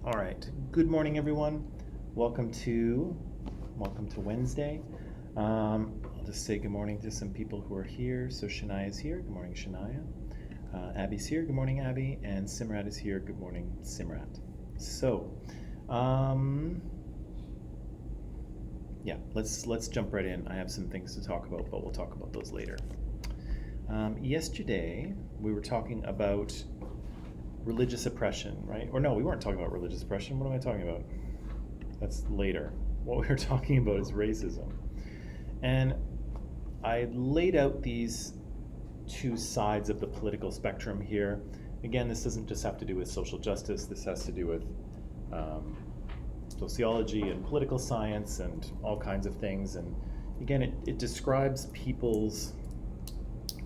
All right. Good morning, everyone. Welcome to Wednesday. I'll just say good morning to some people who are here. So Shania is here. Good morning, Shania. Abby's here. Good morning, Abby. And Simrat is here. Good morning, Simrat. So, yeah, let's jump right in. I have some things to talk about, but we'll talk about those later. Yesterday we were talking about religious oppression, right? Or no, we weren't talking about religious oppression. What am I talking about? That's later. What we were talking about is racism. And I laid out these two sides of the political spectrum here. Again, this doesn't just have to do with social justice. This has to do with sociology and political science and all kinds of things. And again, it describes people's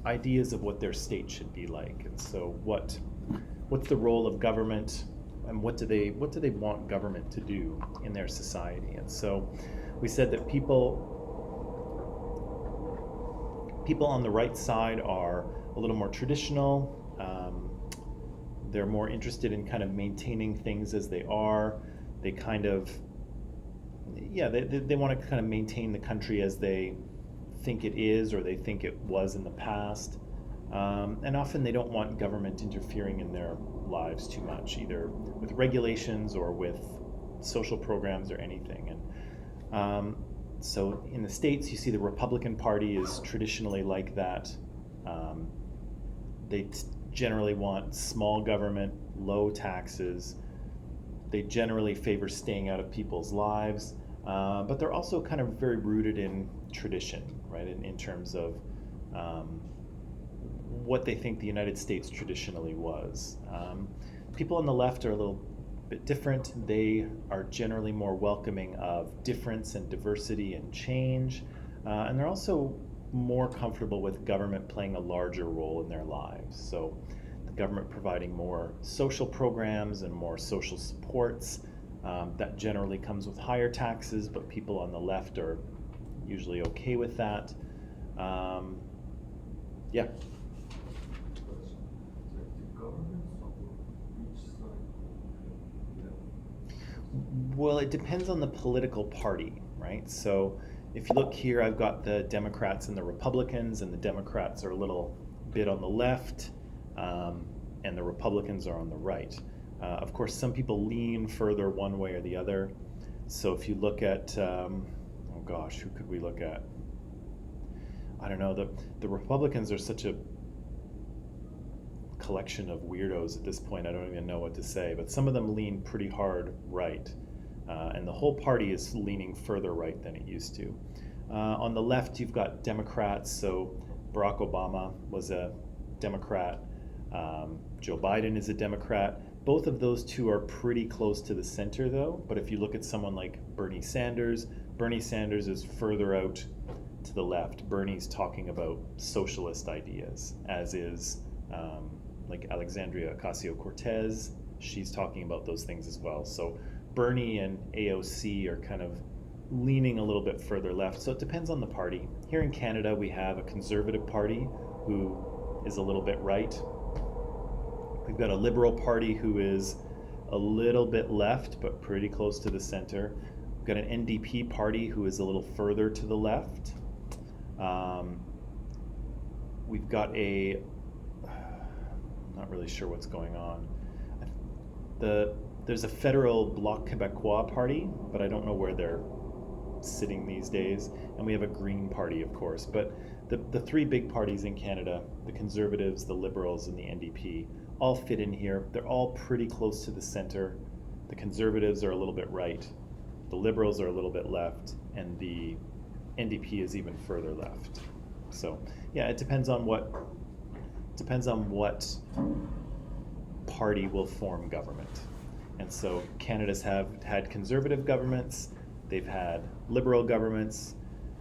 ideas of what their state should be like. And so what's the role of government, and what do they want government to do in their society? And so we said that people on the right side are a little more traditional. They're more interested in kind of maintaining things as they are. They kind of, they want to kind of maintain the country as they think it is, or they think it was in the past. And often they don't want government interfering in their lives too much, either with regulations or with social programs or anything. And so in the States, you see the Republican Party is traditionally like that. They generally want small government, low taxes. They generally favor staying out of people's lives, but they're also kind of very rooted in tradition, right? In terms of what they think the United States traditionally was. People on the left are a little bit different. They are generally more welcoming of difference and diversity and change, and they're also more comfortable with government playing a larger role in their lives. So the government providing more social programs and more social supports. That generally comes with higher taxes, but people on the left are usually okay with that. Yeah. Well, it depends on the political party, right? So if you look here, I've got the Democrats and the Republicans, and the Democrats are a little bit on the left, and the Republicans are on the right. Of course, some people lean further one way or the other. So if you look at, oh gosh, who could we look at? I don't know, the Republicans are such a collection of weirdos at this point, I don't even know what to say, but some of them lean pretty hard right. And the whole party is leaning further right than it used to. On the left, you've got Democrats, so Barack Obama was a Democrat. Joe Biden is a Democrat. Both of those two are pretty close to the center, though. But if you look at someone like Bernie Sanders is further out to the left. Bernie's talking about socialist ideas, as is like Alexandria Ocasio-Cortez. She's talking about those things as well. So Bernie and AOC are kind of leaning a little bit further left. So it depends on the party. Here in Canada, we have a Conservative Party who is a little bit right. We've got a Liberal Party who is a little bit left, but pretty close to the center. We've got an NDP Party who is a little further to the left. We've got I'm not really sure what's going on. There's a federal Bloc Québécois Party, but I don't know where they're sitting these days. And we have a Green Party, of course. But the three big parties in Canada, the Conservatives, the Liberals, and the NDP, all fit in here. They're all pretty close to the center. The Conservatives are a little bit right. The Liberals are a little bit left. And the NDP is even further left. So yeah, it depends on what party will form government. And so Canada's have had conservative governments, they've had liberal governments.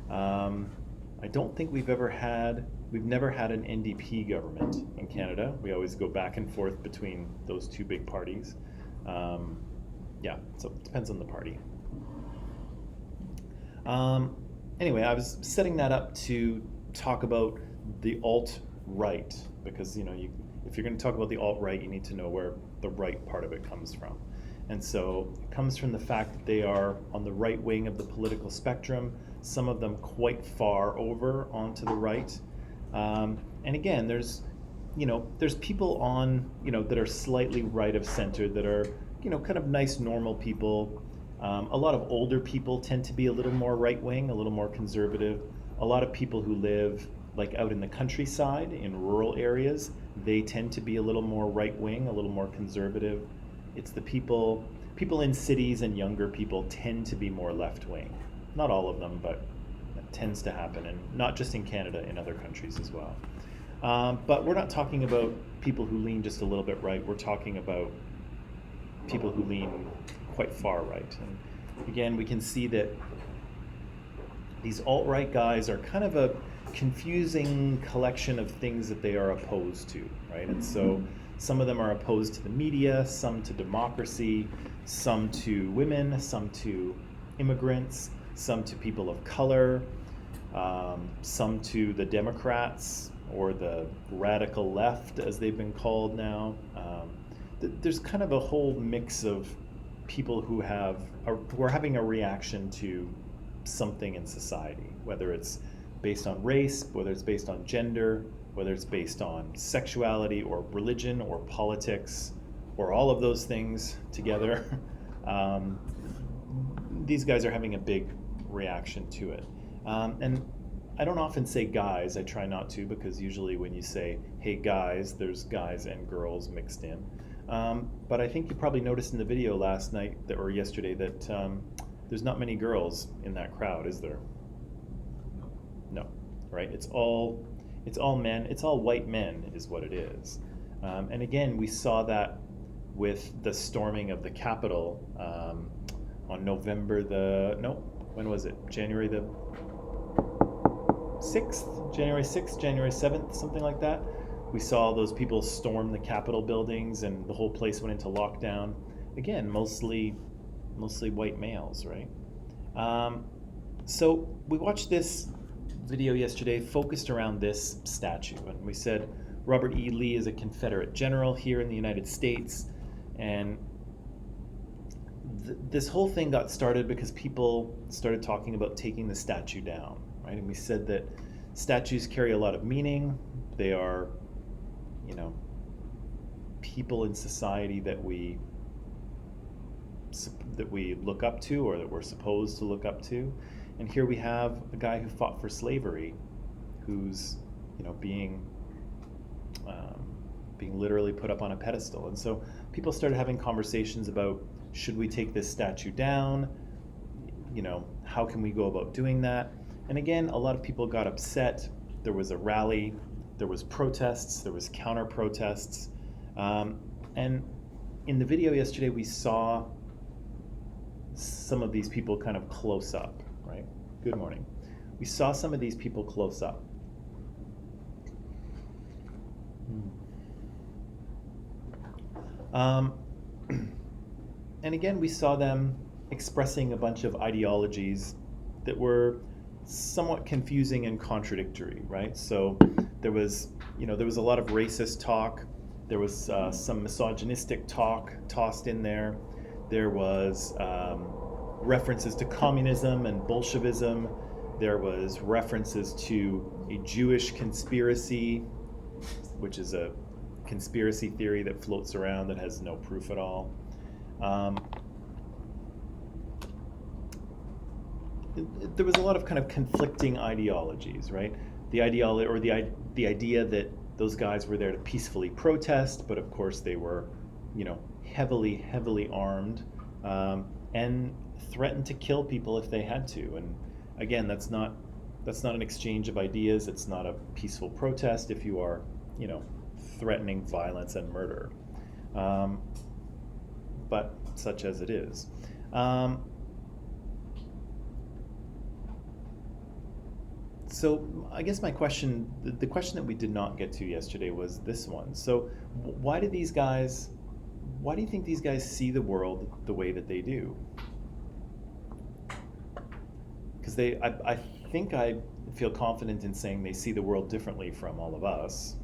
I don't think we've never had an NDP government in Canada. We always go back and forth between those two big parties. Yeah, so it depends on the party. Anyway, I was setting that up to talk about the alt-right, because if you're going to talk about the alt-right, you need to know where the right part of it comes from. And so it comes from the fact that they are on the right wing of the political spectrum, some of them quite far over onto the right. And again, there's people on, that are slightly right of center that are, kind of nice, normal people. A lot of older people tend to be a little more right wing, a little more conservative. A lot of people who live like out in the countryside, in rural areas, they tend to be a little more right wing, a little more conservative. It's the people in cities and younger people tend to be more left wing. Not all of them, but that tends to happen, and not just in Canada, in other countries as well. But we're not talking about people who lean just a little bit right. We're talking about people who lean quite far right. And again, we can see that these alt-right guys are kind of a confusing collection of things that they are opposed to, right? And so some of them are opposed to the media, some to democracy, some to women, some to immigrants, some to people of color, some to the Democrats, or the radical left, as they've been called now. There's kind of a whole mix of people who are having a reaction to something in society, whether it's based on race, whether it's based on gender, whether it's based on sexuality or religion or politics, or all of those things together. These guys are having a big reaction to it. And I don't often say guys, I try not to, because usually when you say, hey guys, there's guys and girls mixed in. But I think you probably noticed in the video last night or yesterday that there's not many girls in that crowd, is there? No, right? It's all men, it's all white men is what it is. And again, we saw that with the storming of the Capitol on when was it? January 6th, January 7th, something like that. We saw those people storm the Capitol buildings and the whole place went into lockdown. Again, mostly white males, right? So we watched this video yesterday focused around this statue, and we said Robert E. Lee is a Confederate general here in the United States, and this whole thing got started because people started talking about taking the statue down, right? And we said that statues carry a lot of meaning. They are, people in society that we look up to, or that we're supposed to look up to. And here we have a guy who fought for slavery, who's being literally put up on a pedestal. And so people started having conversations about, should we take this statue down? How can we go about doing that? And again, a lot of people got upset. There was a rally, there was protests, there was counter protests. And in the video yesterday, we saw some of these people kind of close up, right? Good morning. We saw some of these people close up. And again, we saw them expressing a bunch of ideologies that were somewhat confusing and contradictory, right? So there was a lot of racist talk. There was some misogynistic talk tossed in there. There was references to communism and Bolshevism. There was references to a Jewish conspiracy, which is a conspiracy theory that floats around that has no proof at all. There was a lot of kind of conflicting ideologies, right? The idea that those guys were there to peacefully protest, but of course they were, heavily armed, and threatened to kill people if they had to. And again, that's not an exchange of ideas. It's not a peaceful protest if you are, threatening violence and murder. But such as it is. So I guess my question, the question that we did not get to yesterday was this one. So why do you think these guys see the world the way that they do? Because I think I feel confident in saying they see the world differently from all of us.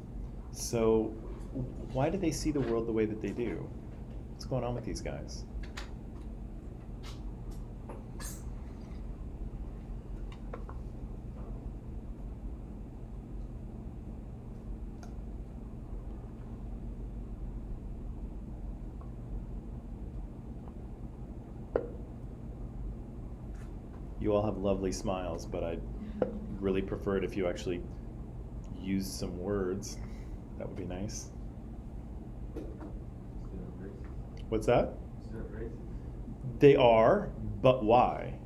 So why do they see the world the way that they do? What's going on with these guys? You all have lovely smiles, but I'd really prefer it if you actually use some words. That would be nice. What's that? Is that racist? They are, but why?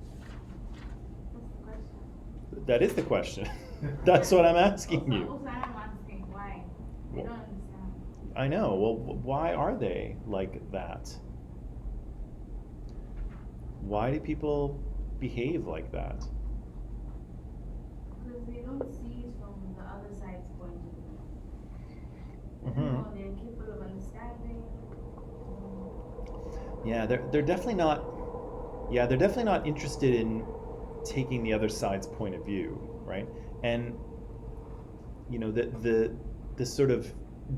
That is the question. That's what I'm asking you. Also, I'm asking why. I don't understand. I know. Well, why are they like that? Why do people behave like that? Because they don't see it from the other side's point of view. Mm-hmm. They're capable of understanding. Yeah, they're definitely not. Yeah, they're definitely not interested in taking the other side's point of view, right? And you know, the sort of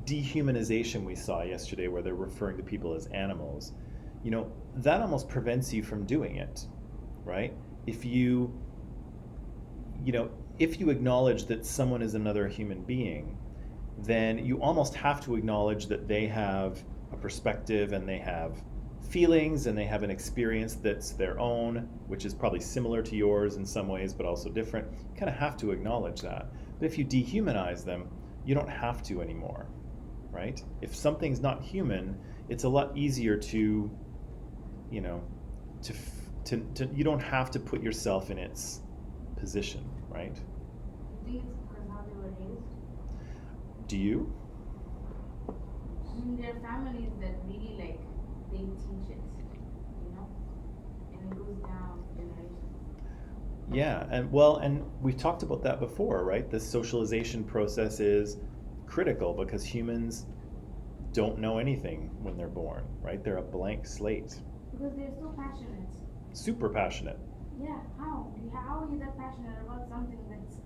dehumanization we saw yesterday, where they're referring to people as animals, you know, that almost prevents you from doing it, right? If you acknowledge that someone is another human being, then you almost have to acknowledge that they have a perspective and they have feelings and they have an experience that's their own, which is probably similar to yours in some ways, but also different. You kind of have to acknowledge that. But if you dehumanize them, you don't have to anymore, right? If something's not human, it's a lot easier to, you know, to you don't have to put yourself in its position, right? Do you think it's because how they were raised? Do you? I mean, there are families that really they teach it, you know? And it goes down generations. Yeah, and we've talked about that before, right? The socialization process is critical because humans don't know anything when they're born, right? They're a blank slate. Because they're so passionate. Super passionate. Yeah, how? How are you that passionate about something that's...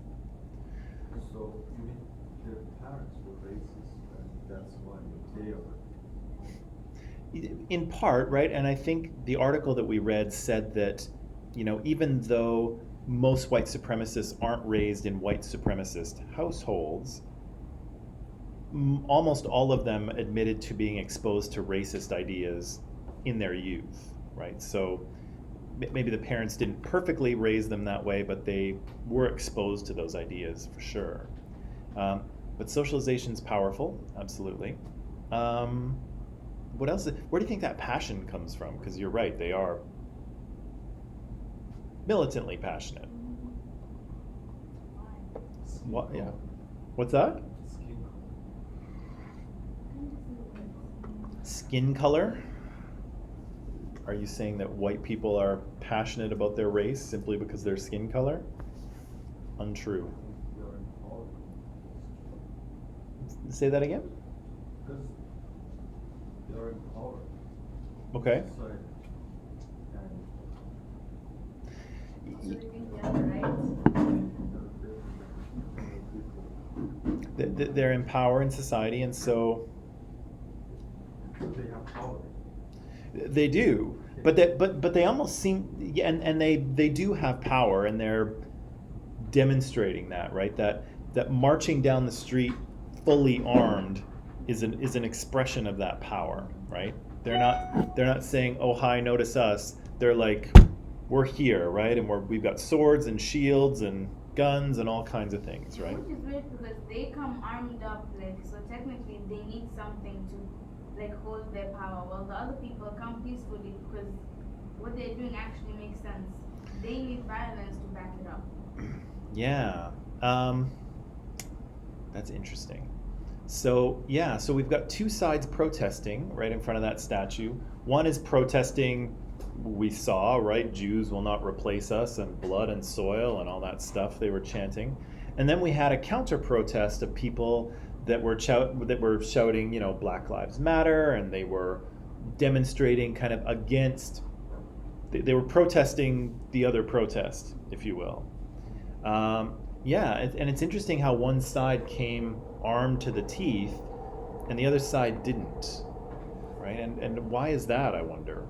So, you mean their parents were racist, and that's why they are. In part, right? And I think the article that we read said that, you know, even though most white supremacists aren't raised in white supremacist households, almost all of them admitted to being exposed to racist ideas in their youth, right? So maybe the parents didn't perfectly raise them that way, but they were exposed to those ideas for sure. But socialization's powerful, absolutely. What else? Where do you think that passion comes from? Because you're right, they are militantly passionate. What? Yeah. What's that? Skin color? Are you saying that white people are passionate about their race simply because of their skin color? Untrue. Say that again? Because they are in power. Okay. So they think they have the right. They're in power in society, and so They have power. they do. But they almost seem, yeah, and they do have power, and they're demonstrating that, right? That marching down the street fully armed is an expression of that power, right? They're not saying, "Oh, hi, notice us." They're like, "We're here, right? And we've got swords and shields and guns and all kinds of things, right?" Which is weird because they come armed up, so technically they need something to hold their power. Well, the other people come peacefully because what they're doing actually makes sense. They need violence to back it up. Yeah, that's interesting. So we've got two sides protesting right in front of that statue. One is protesting, we saw, right, Jews will not replace us, and blood and soil and all that stuff they were chanting. And then we had a counter protest of people that were shouting, you know, Black Lives Matter, and they were demonstrating kind of against, they were protesting the other protest, if you will. And it's interesting how one side came armed to the teeth and the other side didn't, right? And why is that, I wonder?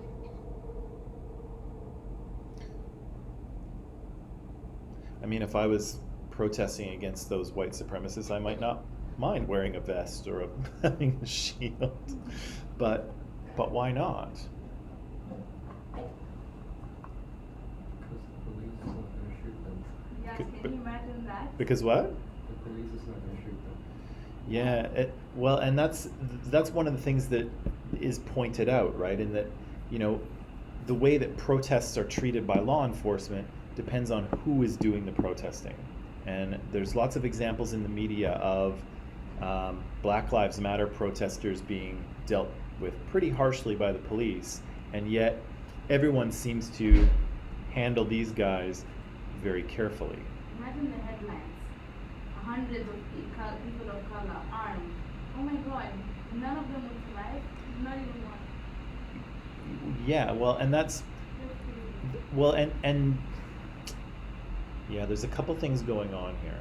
I mean, if I was protesting against those white supremacists, I might not mind wearing a vest or having a shield, but why not? Because the police Can you imagine that? Because what? The police is not gonna shoot them. Yeah, well, and that's one of the things that is pointed out, right? In that, you know, the way that protests are treated by law enforcement depends on who is doing the protesting. And there's lots of examples in the media of Black Lives Matter protesters being dealt with pretty harshly by the police, and yet everyone seems to handle these guys very carefully. Imagine the headlines. Hundreds of people of color armed. Oh my God, none of them would survive. Not even one. Yeah, well, and that's well, and yeah, there's a couple things going on here.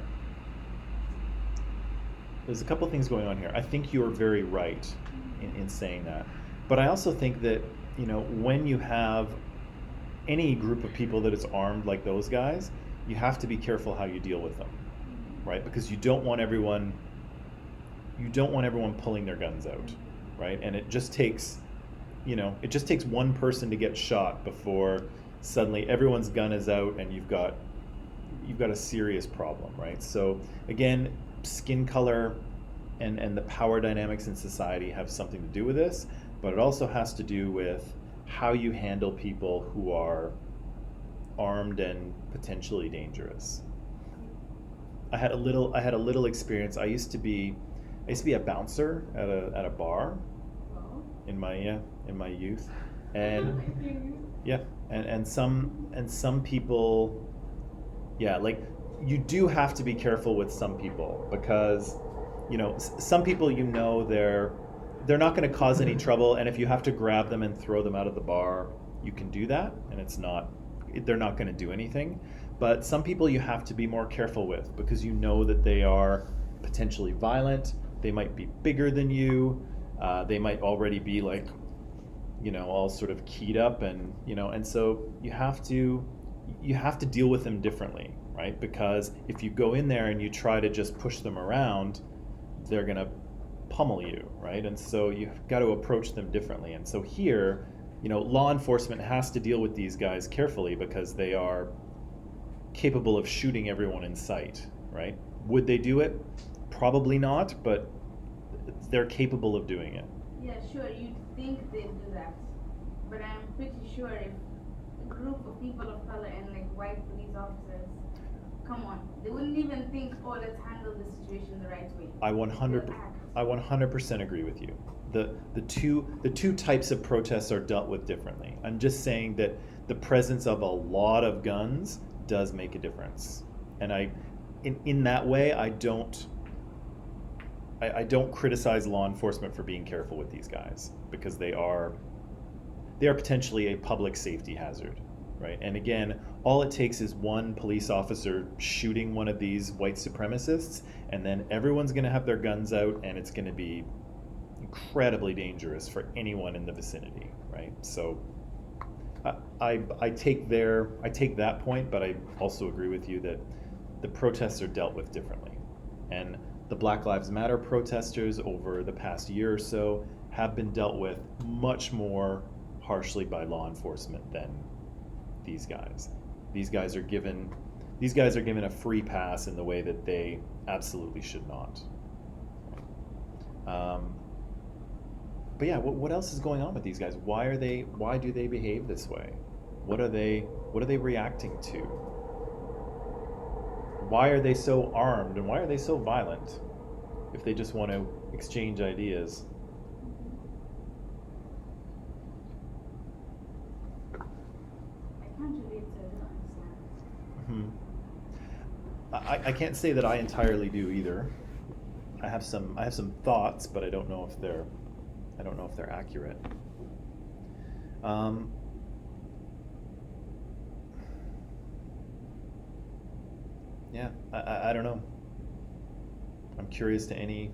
I think you're very right in saying that, but I also think that, you know, when you have any group of people that is armed like those guys, you have to be careful how you deal with them, right? Because you don't want everyone pulling their guns out, right? And it just takes one person to get shot before suddenly everyone's gun is out and you've got a serious problem, right? So again, skin color and the power dynamics in society have something to do with this, but it also has to do with how you handle people who are armed and potentially dangerous. I had a little experience. I used to be a bouncer at a bar in my youth, and yeah, and some people, yeah, like you do have to be careful with some people because, you know, some people, you know, they're not going to cause any trouble, and if you have to grab them and throw them out of the bar, you can do that, and they're not going to do anything. But some people you have to be more careful with because you know that they are potentially violent. They might be bigger than you. They might already be like, you know, all sort of keyed up, and you know, and so you have to deal with them differently, right? Because if you go in there and you try to just push them around, they're gonna pummel you, right? And so you've got to approach them differently. And so here, you know, law enforcement has to deal with these guys carefully because they are capable of shooting everyone in sight, right? Would they do it? Probably not, but they're capable of doing it. Yeah, sure, you'd think they'd do that. But I'm pretty sure if a group of people of color and like white police officers, come on, they wouldn't even think, oh, let's handle the situation the right way. I 100% agree with you. The two types of protests are dealt with differently. I'm just saying that the presence of a lot of guns does make a difference, and in that way, I don't criticize law enforcement for being careful with these guys because they are potentially a public safety hazard, right? And again, all it takes is one police officer shooting one of these white supremacists, and then everyone's going to have their guns out, and it's going to be incredibly dangerous for anyone in the vicinity, right? So I take that point, but I also agree with you that the protests are dealt with differently. And the Black Lives Matter protesters over the past year or so have been dealt with much more harshly by law enforcement than these guys. These guys are given a free pass in the way that they absolutely should not. But yeah, what else is going on with these guys? Why do they behave this way? What are they reacting to? Why are they so armed and why are they so violent if they just want to exchange ideas? I can't relate to it, honestly. I can't say that I entirely do either. I have some thoughts, but I don't know if they're accurate. Yeah, I don't know. I'm curious to any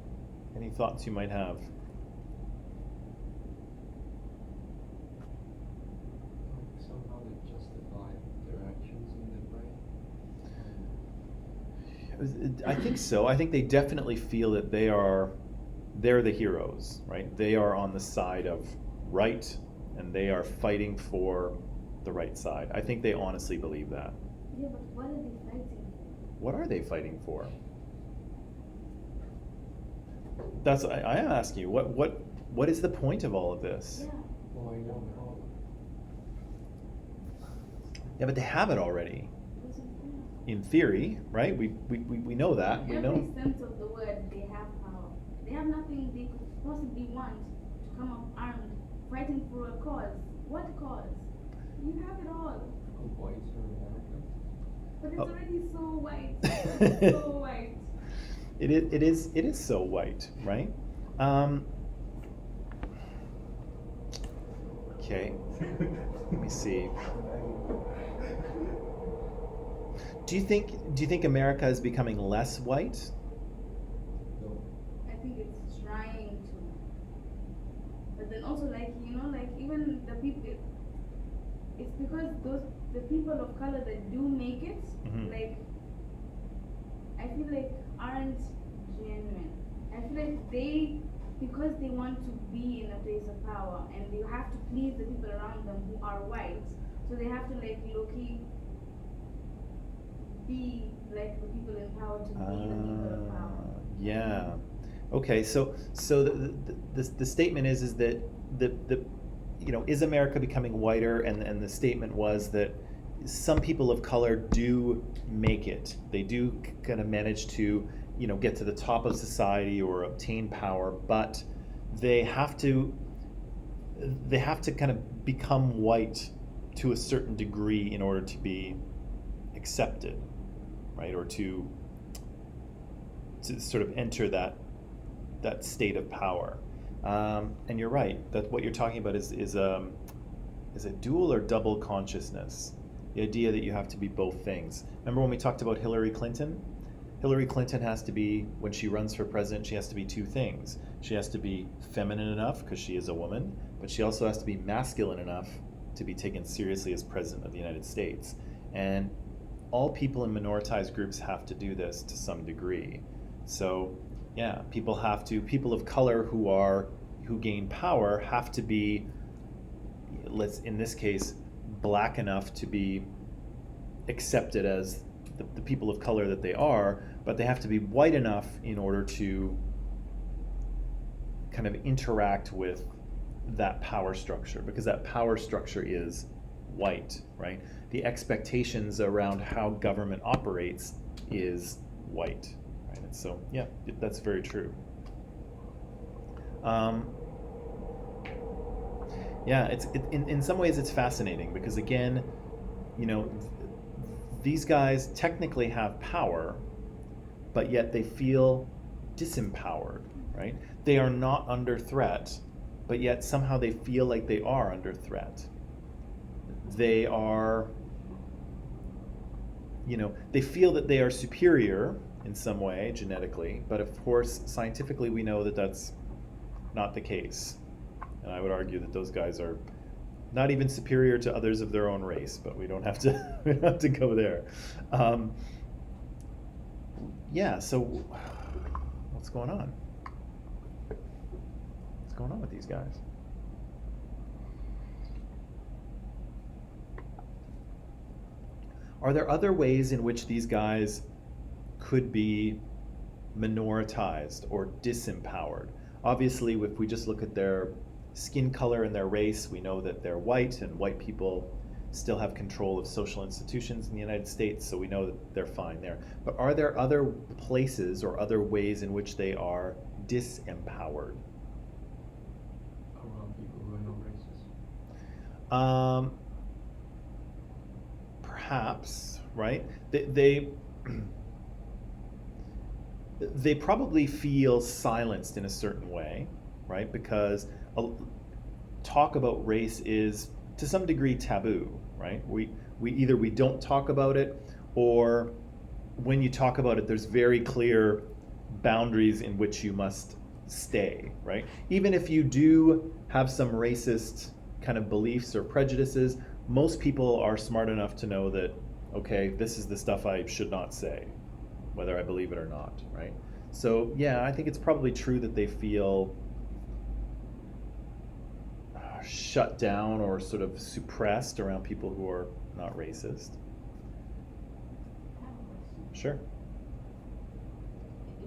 thoughts you might have. Somehow they justify their actions in their brain. I think so. I think they definitely feel that they're the heroes, right? They are on the side of right, and they are fighting for the right side. I think they honestly believe that. Yeah, but what are they fighting for? What are they fighting for? That's I am asking you. What is the point of all of this? Yeah. Well, I don't know. Yeah, but they have it already. This is fair. In theory, right? We know that. We In know. every sense of the word, they have power. They have nothing they could possibly want to come up armed, fighting for a cause. What cause? You have it all. Whites are American. But it's Oh. already so white. It's so white. It is so white, right? Okay. Let me see. Do you think America is becoming less white? No. I think it's trying to. But then also, like, like even the people, it's because the people of color that do make it, Mhm. like, I feel like aren't genuine. I feel like because they want to be in a place of power and they have to please the people around them who are white, so they have to like low-key be like the people in power to be the people of power. Yeah. Okay. So the statement is that the is America becoming whiter? And the statement was that some people of color do make it. They do kind of manage to get to the top of society or obtain power, but they have to kind of become white to a certain degree in order to be accepted, right? Or to sort of enter that state of power. And you're right, that what you're talking about is a dual or double consciousness. The idea that you have to be both things. Remember when we talked about Hillary Clinton? Hillary Clinton has to be, when she runs for president, she has to be two things. She has to be feminine enough because she is a woman, but she also has to be masculine enough to be taken seriously as president of the United States. And all people in minoritized groups have to do this to some degree. So yeah, people of color who gain power have to be, in this case, black enough to be accepted as the people of color that they are, but they have to be white enough in order to kind of interact with that power structure, because that power structure is white, right? The expectations around how government operates is white, right? And so, yeah, that's very true. Yeah, in some ways it's fascinating because again, these guys technically have power, but yet they feel disempowered, right? They are not under threat, but yet somehow they feel like they are under threat. They are, they feel that they are superior in some way genetically, but of course scientifically we know that that's not the case. And I would argue that those guys are not even superior to others of their own race, but we don't have to we don't have to go there. Yeah, so what's going on? What's going on with these guys? Are there other ways in which these guys could be minoritized or disempowered? Obviously, if we just look at their skin color and their race, we know that they're white, and white people still have control of social institutions in the United States, so we know that they're fine there. But are there other places or other ways in which they are disempowered? Around people who are not racist. Perhaps, right? They they probably feel silenced in a certain way, right? Because talk about race is to some degree taboo, right? We either we don't talk about it, or when you talk about it, there's very clear boundaries in which you must stay, right? Even if you do have some racist kind of beliefs or prejudices, most people are smart enough to know that, okay, this is the stuff I should not say, whether I believe it or not, right? So yeah, I think it's probably true that they feel shut down or sort of suppressed around people who are not racist. I have a question. Sure.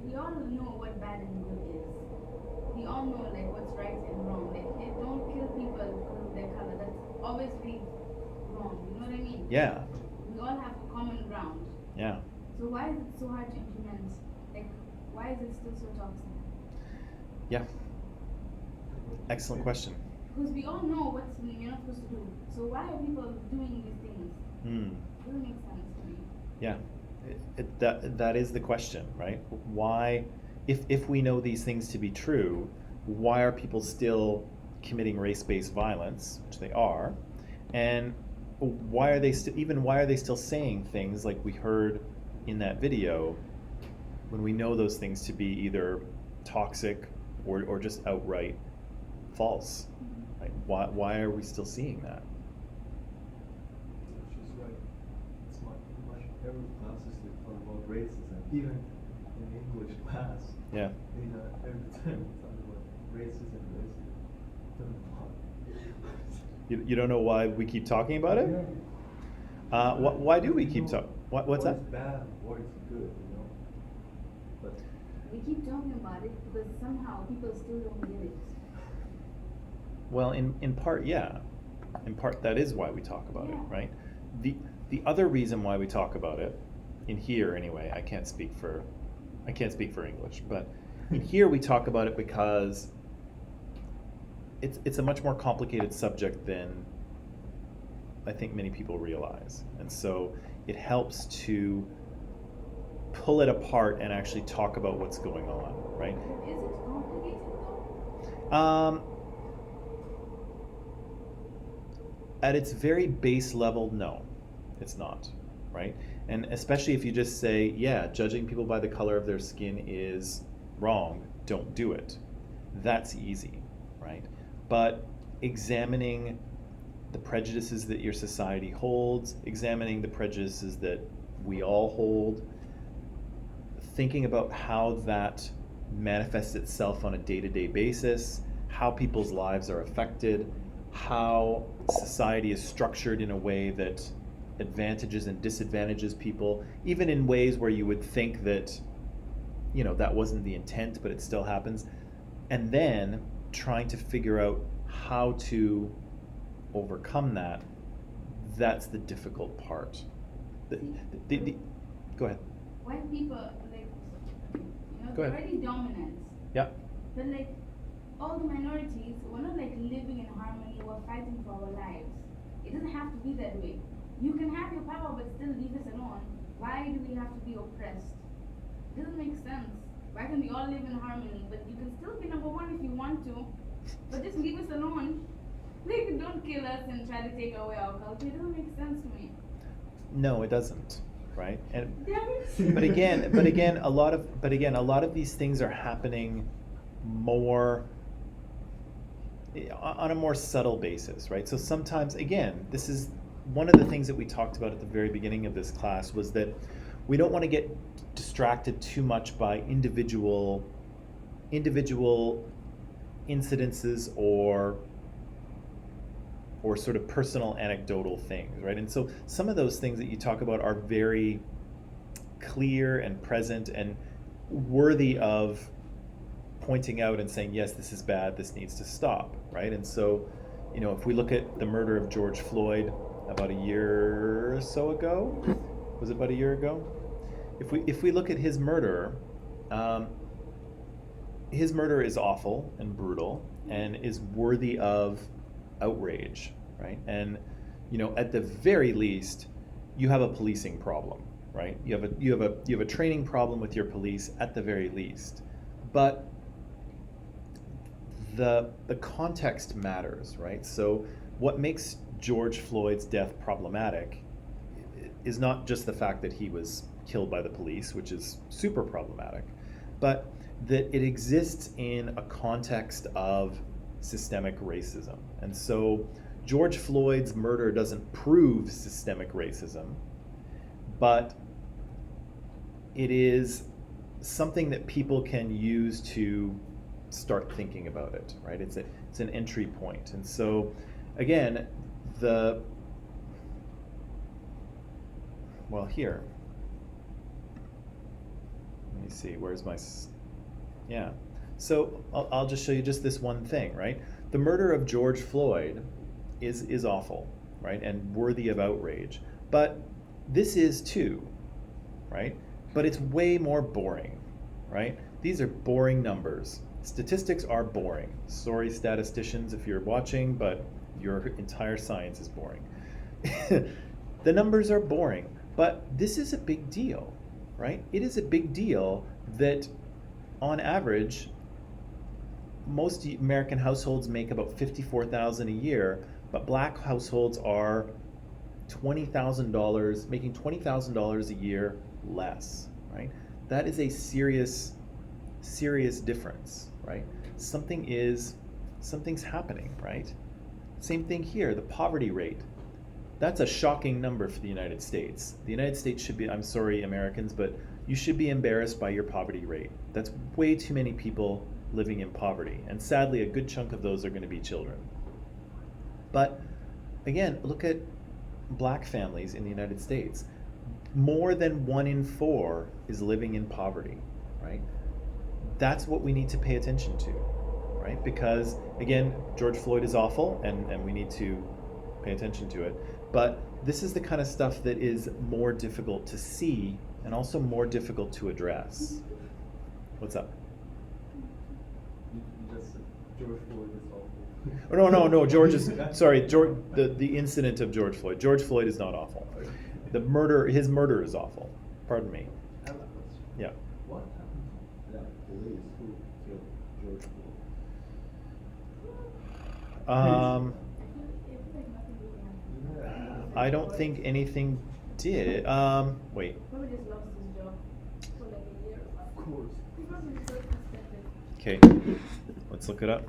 we all know what bad and good is. We all know like what's right and wrong. Like they don't kill people because of their color. That's obviously wrong. You know what I mean? Yeah, We all have a common ground. yeah. So why is it so hard to implement? Like why is it still so toxic? Yeah. Excellent question. Because we all know what you're not supposed to do. So why are people doing these things? It doesn't make sense to me. Yeah, that is the question, right? Why, if we know these things to be true, why are people still committing race-based violence, which they are, and why are they still saying things like we heard in that video when we know those things to be either toxic or just outright false? Right? Why are we still seeing that? She's right. It's much every classes they talk about racism. Even in English class. Yeah. Every time we talk about racism. You don't know why we keep talking about it? Why do we keep talking? What's that? What's bad, what is good, But We keep talking about it because somehow people still don't get it. Well, in part, yeah. In part, that is why we talk about it, Yeah. right? The other reason why we talk about it, in here anyway, I can't speak for English, but in here we talk about it because it's a much more complicated subject than I think many people realize, and so it helps to pull it apart and actually talk about what's going on, right? Is it complicated though? At its very base level, no, it's not, right? And especially if you just say, yeah, judging people by the color of their skin is wrong, don't do it. That's easy, right? But examining the prejudices that your society holds, examining the prejudices that we all hold, thinking about how that manifests itself on a day-to-day basis, how people's lives are affected, how society is structured in a way that advantages and disadvantages people, even in ways where you would think that, that wasn't the intent, but it still happens. And then trying to figure out how to overcome that, that's the difficult part. Go ahead. White people, Go they're ahead. already dominant. Yeah. But all the minorities, we're not living in harmony, we're fighting for our lives. It doesn't have to be that way. You can have your power but still leave us alone. Why do we have to be oppressed? It doesn't make sense. Why can we all live in harmony? But you can still be number one if you want to, but just leave us alone. Don't kill us and try to take away our culture. It doesn't make sense to me. No, it doesn't, right? And Damn it. but again, a lot of these things are happening more on a more subtle basis, right? So sometimes, again, this is one of the things that we talked about at the very beginning of this class, was that we don't want to get distracted too much by individual incidences or sort of personal anecdotal things, right? And so some of those things that you talk about are very clear and present and worthy of pointing out and saying, yes, this is bad, this needs to stop, right? And so, if we look at the murder of George Floyd about a year or so ago, was it about a year ago? If we look at his murder is awful and brutal and is worthy of outrage, right? And at the very least, you have a policing problem, right? You have a training problem with your police at the very least, but the context matters, right? So what makes George Floyd's death problematic is not just the fact that he was killed by the police, which is super problematic, but that it exists in a context of systemic racism. And so George Floyd's murder doesn't prove systemic racism, but it is something that people can use to start thinking about it, right? It's an entry point. And so again, here. me see, where's my, yeah. So I'll just show you just this one thing, right? The murder of George Floyd is awful, right? And worthy of outrage. But this is too, right? But it's way more boring, right? These are boring numbers. Statistics are boring. Sorry, statisticians, if you're watching, but your entire science is boring. The numbers are boring, but this is a big deal, right? It is a big deal that on average, most American households make about $54,000 a year, but black households are $20,000, making $20,000 a year less, right? That is a serious difference, right? Something's happening, right? Same thing here, the poverty rate. That's a shocking number for the United States. The United States should be, I'm sorry, Americans, but you should be embarrassed by your poverty rate. That's way too many people living in poverty. And sadly, a good chunk of those are going to be children. But again, look at black families in the United States. More than 1 in 4 is living in poverty, right? That's what we need to pay attention to, right? Because again, George Floyd is awful and we need to pay attention to it. But this is the kind of stuff that is more difficult to see and also more difficult to address. What's up? You just said George Floyd is awful. Oh, no, George is, sorry, George, the incident of George Floyd. George Floyd is not awful. His murder is awful. Pardon me. I have a question. Yeah. What happened to that police who killed George Floyd? I don't think anything did. Wait. Probably just lost his job for like a year. Of course. He probably just suspended. Okay, let's look it up.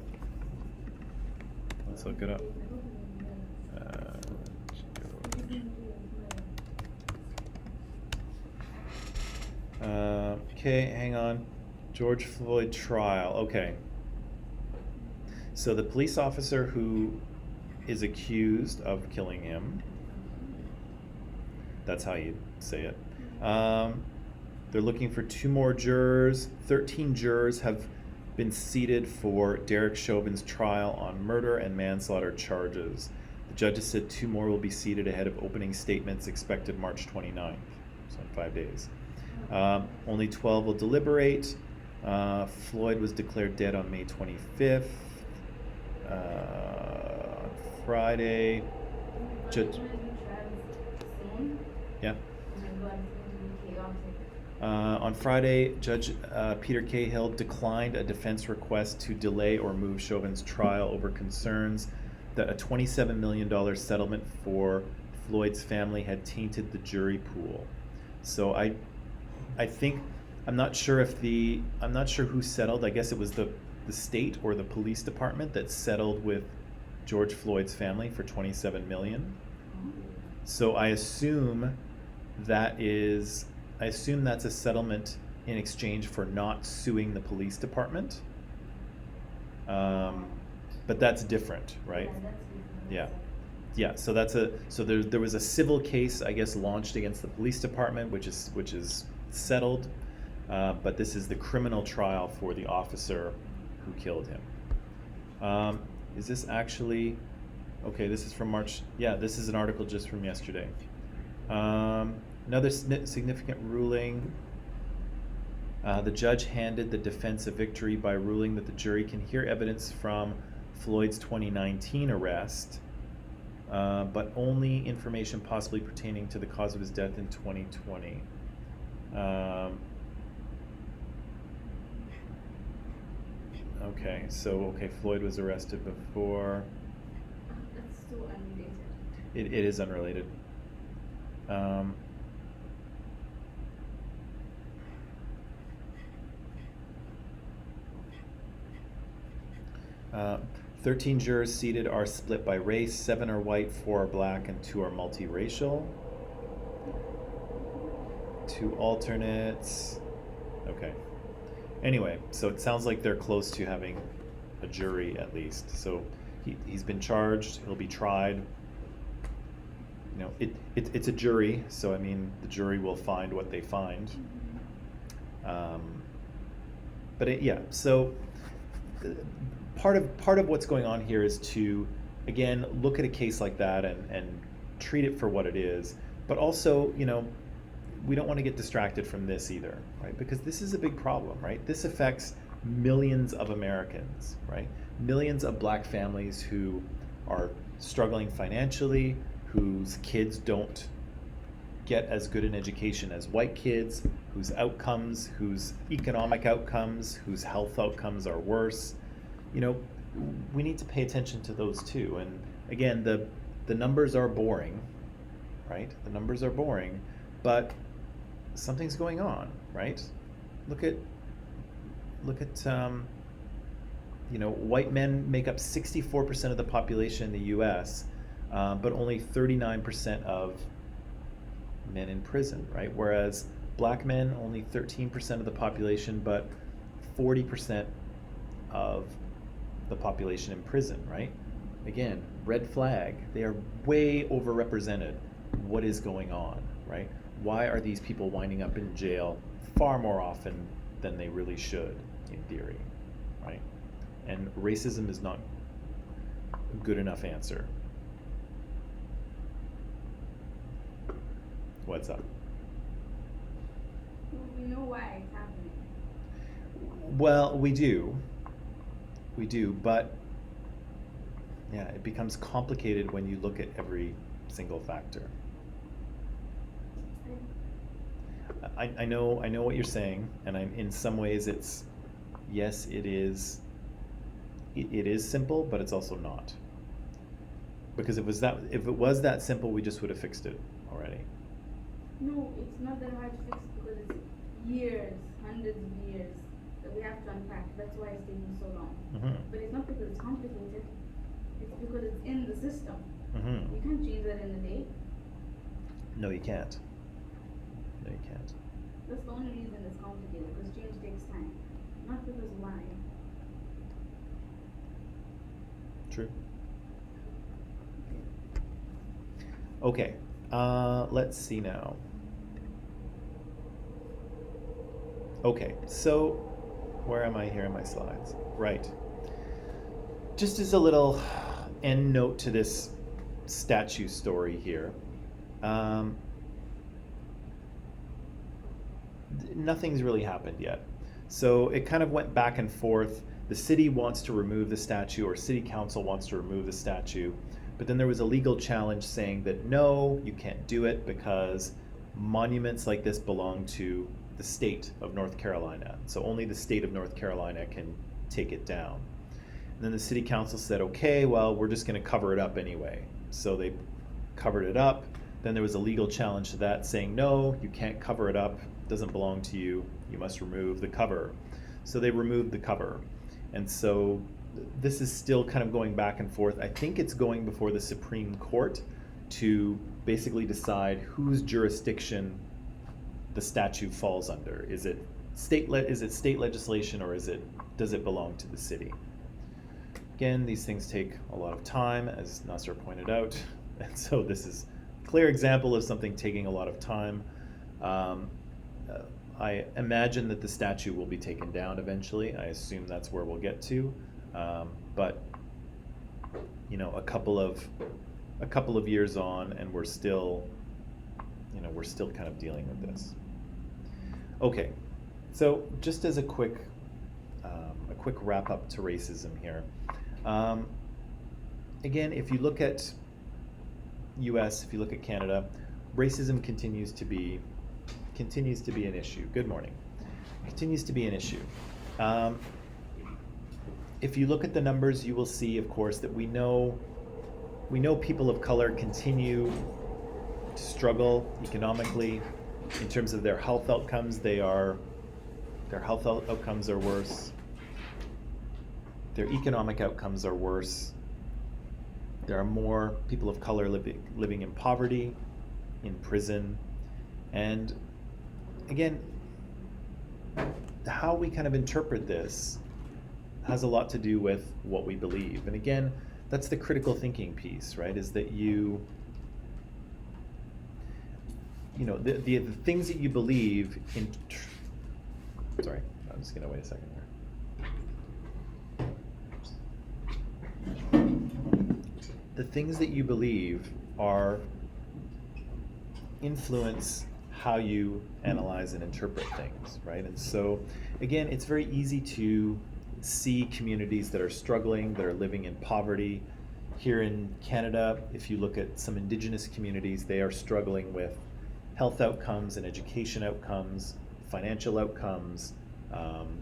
Let's look it up. Okay, hang on. George Floyd trial. Okay. So the police officer who is accused of killing him, that's how you say it. They're looking for 2 more jurors. 13 jurors have been seated for Derek Chauvin's trial on murder and manslaughter charges. The judges said 2 more will be seated ahead of opening statements expected March 29th, so in 5 days. Only 12 will deliberate. Floyd was declared dead on May 25th. On Friday, Judge. Yeah. On Friday, Judge Peter Cahill declined a defense request to delay or move Chauvin's trial over concerns that a $27 million settlement for Floyd's family had tainted the jury pool. So I think, I'm not sure who settled. I guess it was the state or the police department that settled with George Floyd's family for $27 million. So I assume that's a settlement in exchange for not suing the police department. But that's different, right? Yeah. Yeah, so there was a civil case, I guess, launched against the police department, which is settled, but this is the criminal trial for the officer who killed him. Is this actually, okay, this is from March, yeah, this is an article just from yesterday. Another significant ruling, the judge handed the defense a victory by ruling that the jury can hear evidence from Floyd's 2019 arrest, but only information possibly pertaining to the cause of his death in 2020. Okay, Floyd was arrested before. That's so unrelated. It is unrelated. 13 jurors seated are split by race. 7 are white, 4 are black, and 2 are multiracial. 2 alternates. Okay. Anyway, so it sounds like they're close to having a jury at least. So he's been charged. He'll be tried. You know, it's a jury, so I mean the jury will find what they find. Yeah, so part of what's going on here is to, again, look at a case like that and treat it for what it is, but also, we don't want to get distracted from this either, right? Because this is a big problem, right? This affects millions of Americans, right? Millions of black families who are struggling financially, whose kids don't get as good an education as white kids, whose economic outcomes, whose health outcomes are worse. We need to pay attention to those too. And again, the numbers are boring, right? The numbers are boring, but something's going on, right? Look at white men make up 64% of the population in the U.S., but only 39% of men in prison, right? Whereas black men, only 13% of the population, but 40% of the population in prison, right? Again, red flag. They are way overrepresented. What is going on, right? Why are these people winding up in jail far more often than they really should, in theory, right? And racism is not a good enough answer. What's up? We know why it's happening. Well, we do, but yeah, it becomes complicated when you look at every single factor. I know what you're saying, and in some ways yes, it is simple, but it's also not. Because if it was that simple, we just would have fixed it already. No, it's not that hard to fix because it's years, hundreds of years that we have to unpack. That's why it's taking so long. Mm-hmm. But it's not because it's complicated. It's because it's in the system. Mm-hmm. You can't change that in a day. No, you can't. That's the only reason it's complicated, because change takes time. Not because why. True. Okay, let's see now. Okay, so where am I here in my slides? Right. Just as a little end note to this statue story here, nothing's really happened yet. So it kind of went back and forth. The city wants to remove the statue, or city council wants to remove the statue, but then there was a legal challenge saying that no, you can't do it because monuments like this belong to the state of North Carolina. So only the state of North Carolina can take it down. And then the city council said, okay, well, we're just going to cover it up anyway. So they covered it up. Then there was a legal challenge to that saying, no, you can't cover it up. It doesn't belong to you. You must remove the cover. So they removed the cover. And so this is still kind of going back and forth. I think it's going before the Supreme Court to basically decide whose jurisdiction the statue falls under. Is it state legislation, or does it belong to the city? Again, these things take a lot of time, as Nasser pointed out, and so this is a clear example of something taking a lot of time. I imagine that the statue will be taken down eventually. I assume that's where we'll get to, but a couple of years on, and we're still kind of dealing with this. Okay, so just as a quick wrap up to racism here. Again, if you look at U.S., if you look at Canada, racism continues to be an issue. Good morning. Continues to be an issue. If you look at the numbers, you will see, of course, that we know people of color continue to struggle economically. In terms of their health outcomes, their health outcomes are worse. Their economic outcomes are worse. There are more people of color living in poverty, in prison. And again, how we kind of interpret this has a lot to do with what we believe. And again, that's the critical thinking piece, right? Is that the things that you believe Sorry, I'm just gonna wait a second here. The things that you believe are influence how you analyze and interpret things, right? And so, again, it's very easy to see communities that are struggling, that are living in poverty. Here in Canada, if you look at some Indigenous communities, they are struggling with health outcomes and education outcomes, financial outcomes,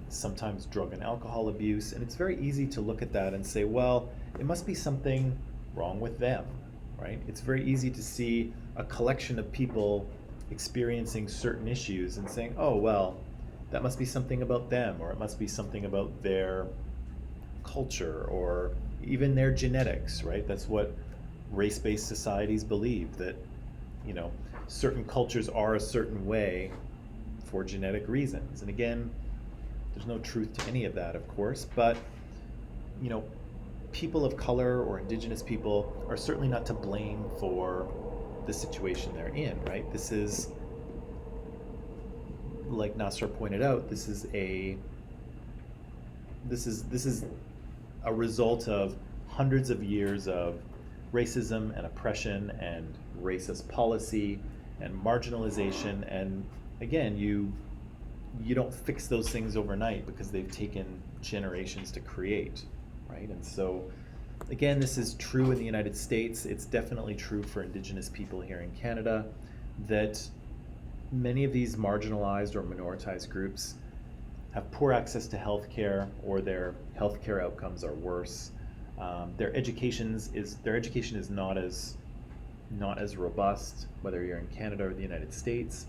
sometimes drug and alcohol abuse. And it's very easy to look at that and say, well, it must be something wrong with them, right? It's very easy to see a collection of people experiencing certain issues and saying, oh, well, that must be something about them, or it must be something about their culture, or even their genetics, right? That's what race-based societies believe, that, you know, certain cultures are a certain way for genetic reasons. And again, there's no truth to any of that, of course, but, you know, people of color or Indigenous people are certainly not to blame for the situation they're in, right? This is, like Nasser pointed out, this is a result of hundreds of years of racism and oppression and racist policy and marginalization. And again, you don't fix those things overnight because they've taken generations to create, right? And so, again, this is true in the United States. It's definitely true for Indigenous people here in Canada, that many of these marginalized or minoritized groups have poor access to healthcare, or their healthcare outcomes are worse. Their education is not as robust, whether you're in Canada or the United States.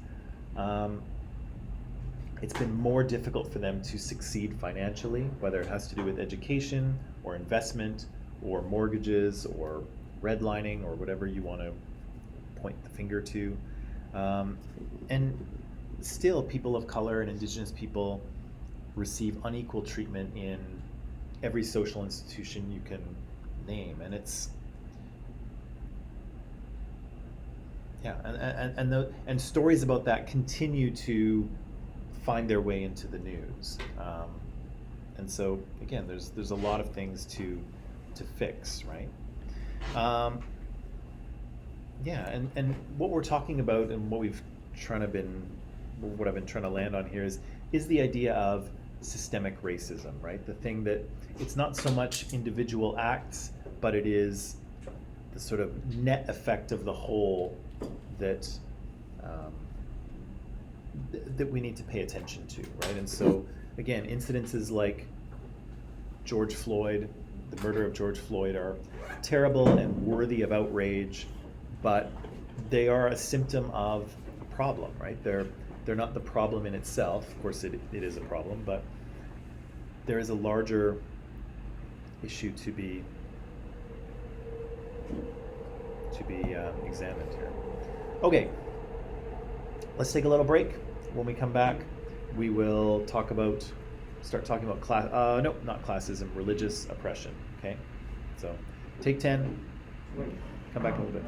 It's been more difficult for them to succeed financially, whether it has to do with education or investment or mortgages or redlining or whatever you want to point the finger to. And still, people of color and Indigenous people receive unequal treatment in every social institution you can name. And it's, yeah, and stories about that continue to find their way into the news. And so, again, there's a lot of things to fix, right? Yeah, and what we're talking about, and what I've been trying to land on here is the idea of systemic racism, right? The thing that it's not so much individual acts, but it is the sort of net effect of the whole that that we need to pay attention to, right? And so, again, incidences like George Floyd, the murder of George Floyd, are terrible and worthy of outrage, but they are a symptom of a problem, right? They're not the problem in itself. Of course, it is a problem, but there is a larger issue to be examined here. Okay, let's take a little break. When we come back, we will start talking about no, not classism, religious oppression. Okay, so take 10. Come back in a little bit.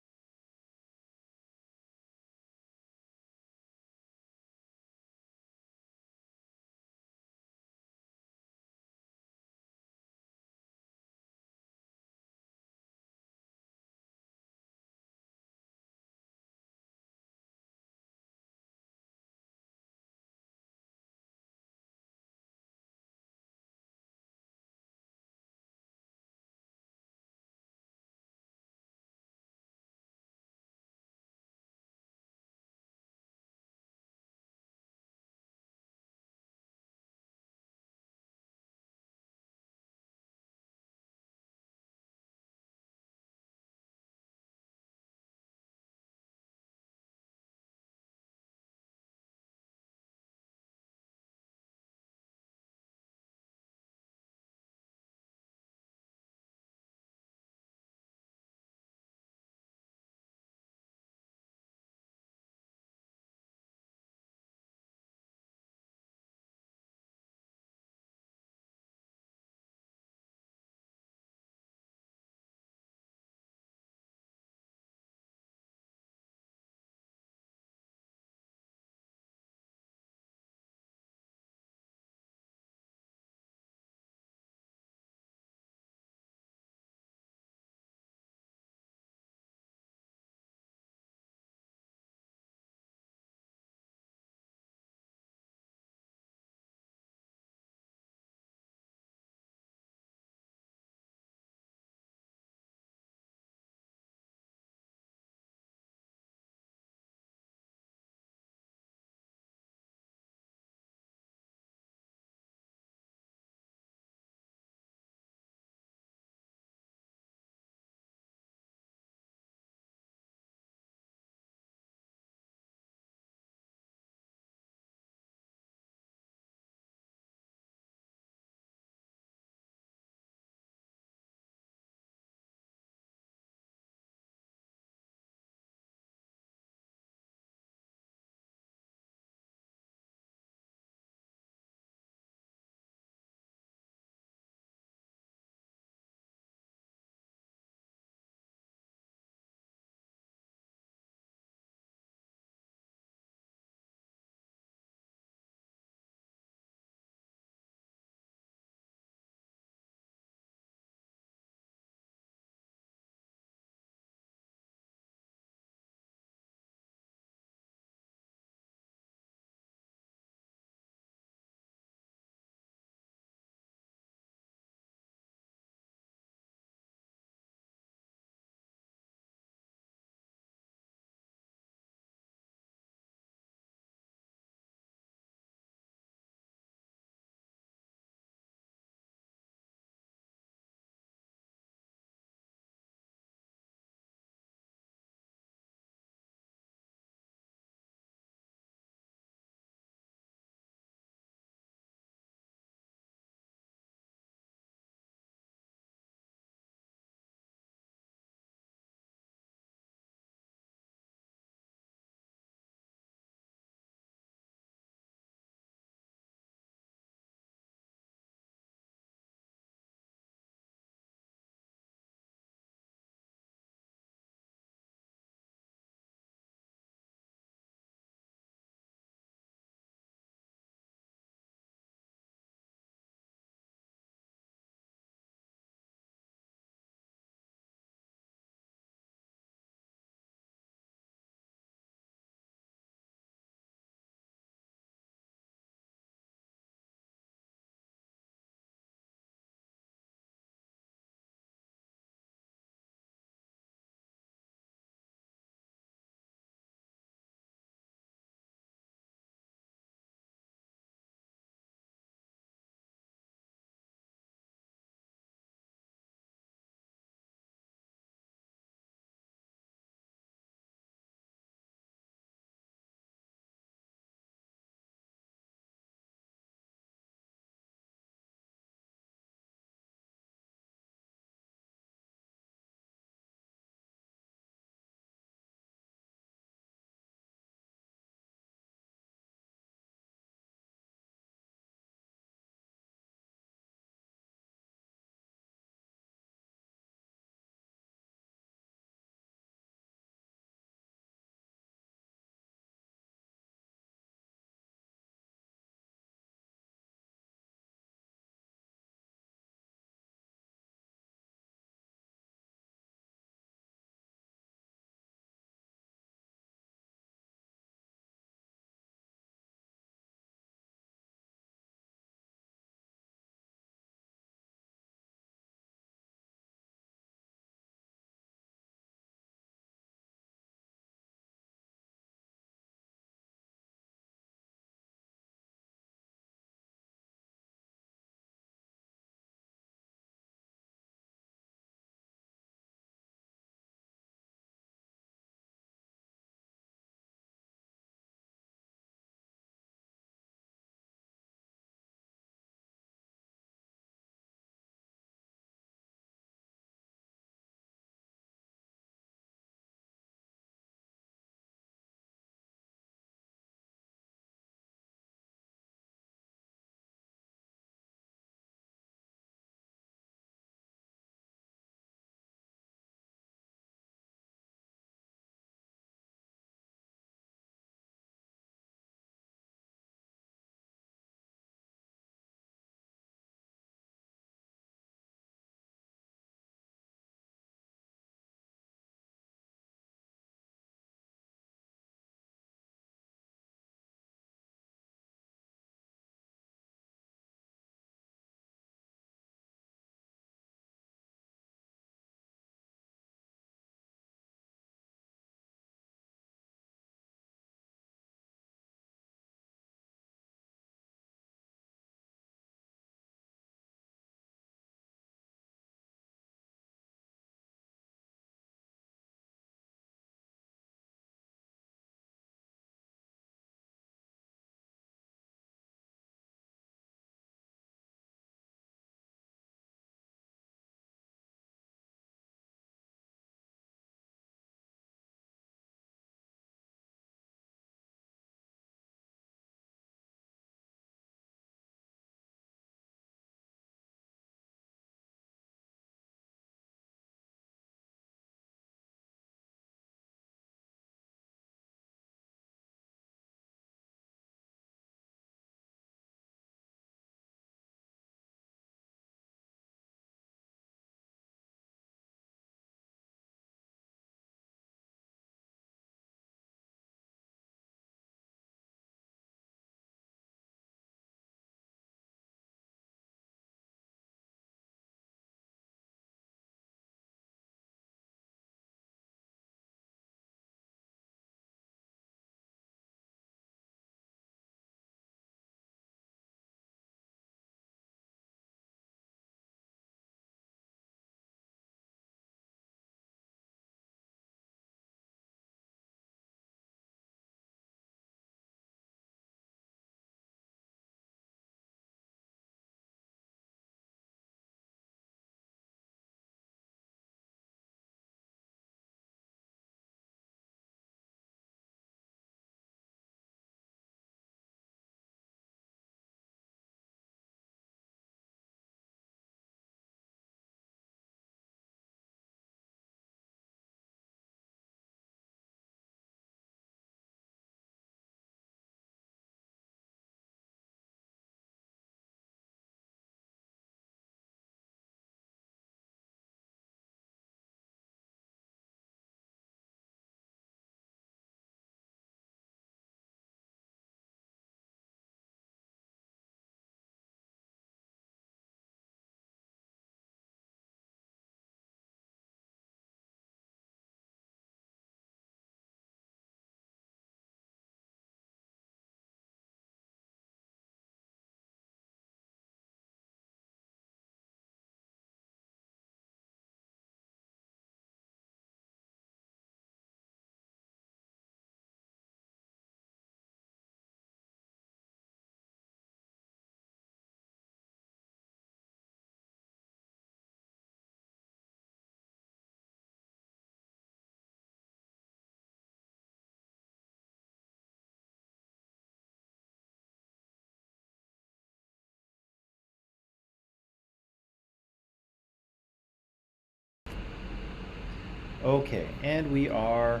Okay, and we're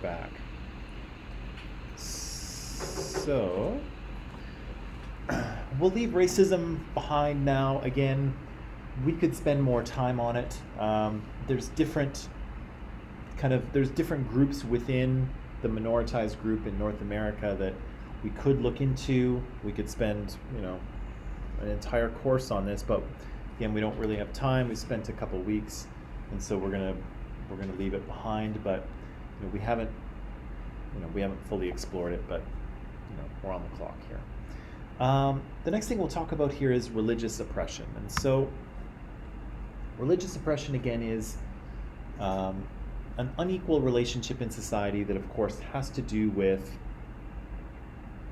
back. So, we'll leave racism behind now. Again, we could spend more time on it. There's different groups within the minoritized group in North America that we could look into. We could spend, an entire course on this, but again, we don't really have time. We spent a couple weeks, and so we're gonna leave it behind. But we haven't fully explored it, but we're on the clock here. The next thing we'll talk about here is religious oppression, and so religious oppression again is an unequal relationship in society that, of course, has to do with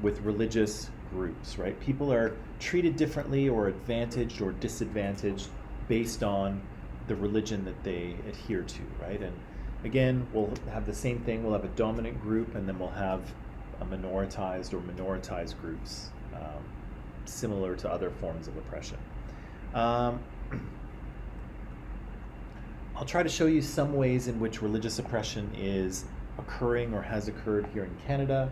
religious groups, right? People are treated differently or advantaged or disadvantaged based on the religion that they adhere to, right? And again, we'll have the same thing. We'll have a dominant group, and then we'll have a minoritized groups, similar to other forms of oppression. I'll try to show you some ways in which religious oppression is occurring or has occurred here in Canada.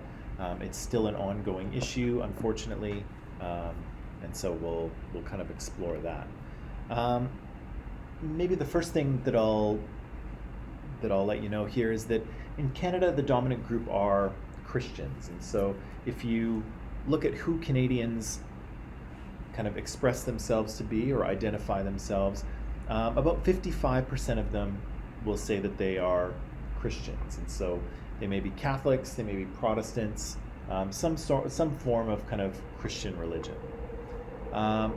It's still an ongoing issue, unfortunately, and so we'll kind of explore that. Maybe the first thing that I'll let you know here is that in Canada, the dominant group are Christians, and so if you look at who Canadians kind of express themselves to be or identify themselves, about 55% of them will say that they are Christians, and so they may be Catholics, they may be Protestants, some form of kind of Christian religion. A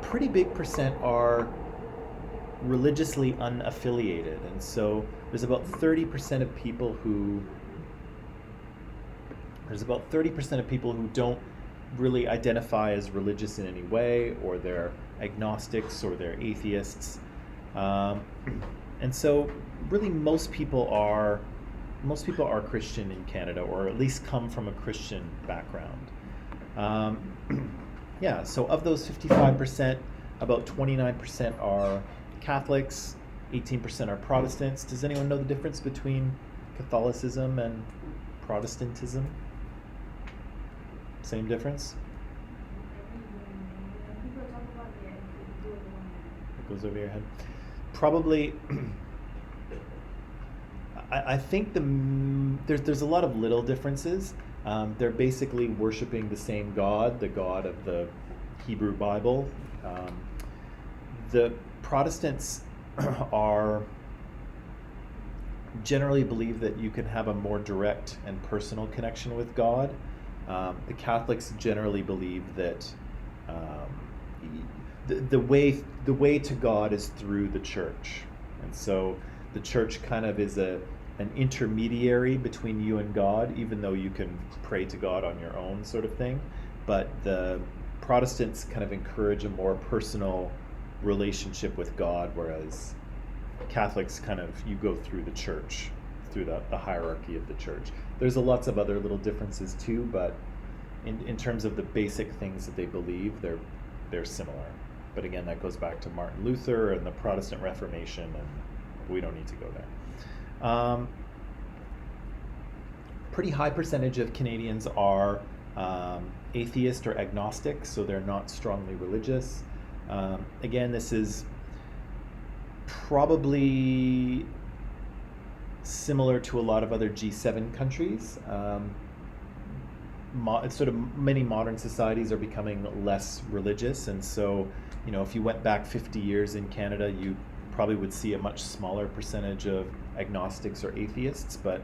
pretty big percent are religiously unaffiliated, and so there's about 30% of people who don't really identify as religious in any way, or they're agnostics, or they're atheists, and so really most people are Christian in Canada, or at least come from a Christian background. So of those 55%, about 29% are Catholics, 18% are Protestants. Does anyone know the difference between Catholicism and Protestantism? Same difference? People talk about It goes over your head. Probably. I think there's a lot of little differences. They're basically worshiping the same God, the God of the Hebrew Bible. The Protestants are generally believe that you can have a more direct and personal connection with God. The Catholics generally believe that the way to God is through the church, and so the church kind of is an intermediary between you and God, even though you can pray to God on your own, sort of thing. But the Protestants kind of encourage a more personal relationship with God, whereas Catholics you go through the church, through the hierarchy of the church. There's lots of other little differences too, but in terms of the basic things that they believe, they're similar. But again, that goes back to Martin Luther and the Protestant Reformation, and we don't need to go there. Pretty high percentage of Canadians are atheist or agnostic, so they're not strongly religious. Again, this is probably similar to a lot of other G7 countries. Many modern societies are becoming less religious, and so if you went back 50 years in Canada, you probably would see a much smaller percentage of agnostics or atheists, but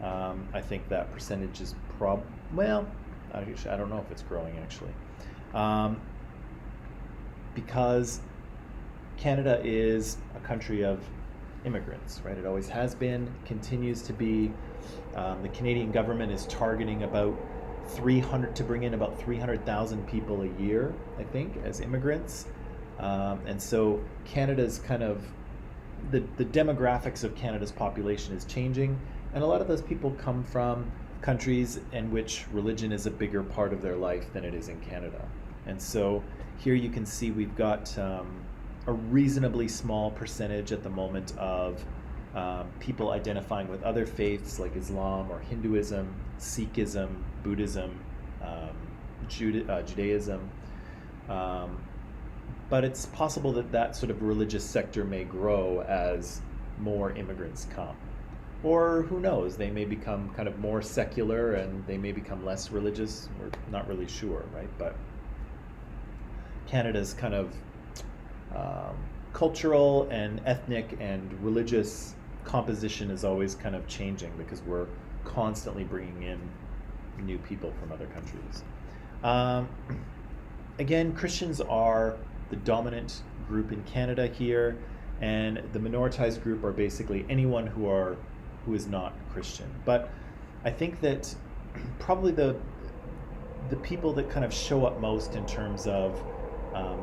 I think that percentage is I don't know if it's growing actually, because Canada is a country of immigrants, right? It always has been, continues to be. The Canadian government is targeting to bring in about 300,000 people a year, I think, as immigrants. And so Canada's the demographics of Canada's population is changing, and a lot of those people come from countries in which religion is a bigger part of their life than it is in Canada. And so here you can see we've got a reasonably small percentage at the moment of people identifying with other faiths like Islam or Hinduism, Sikhism, Buddhism, Judaism. But it's possible that that sort of religious sector may grow as more immigrants come. Or who knows, they may become kind of more secular and they may become less religious. We're not really sure, right? But Canada's kind of cultural and ethnic and religious composition is always kind of changing because we're constantly bringing in new people from other countries. Again, Christians are the dominant group in Canada here, and the minoritized group are basically anyone who is not Christian. But I think that probably the people that kind of show up most in terms of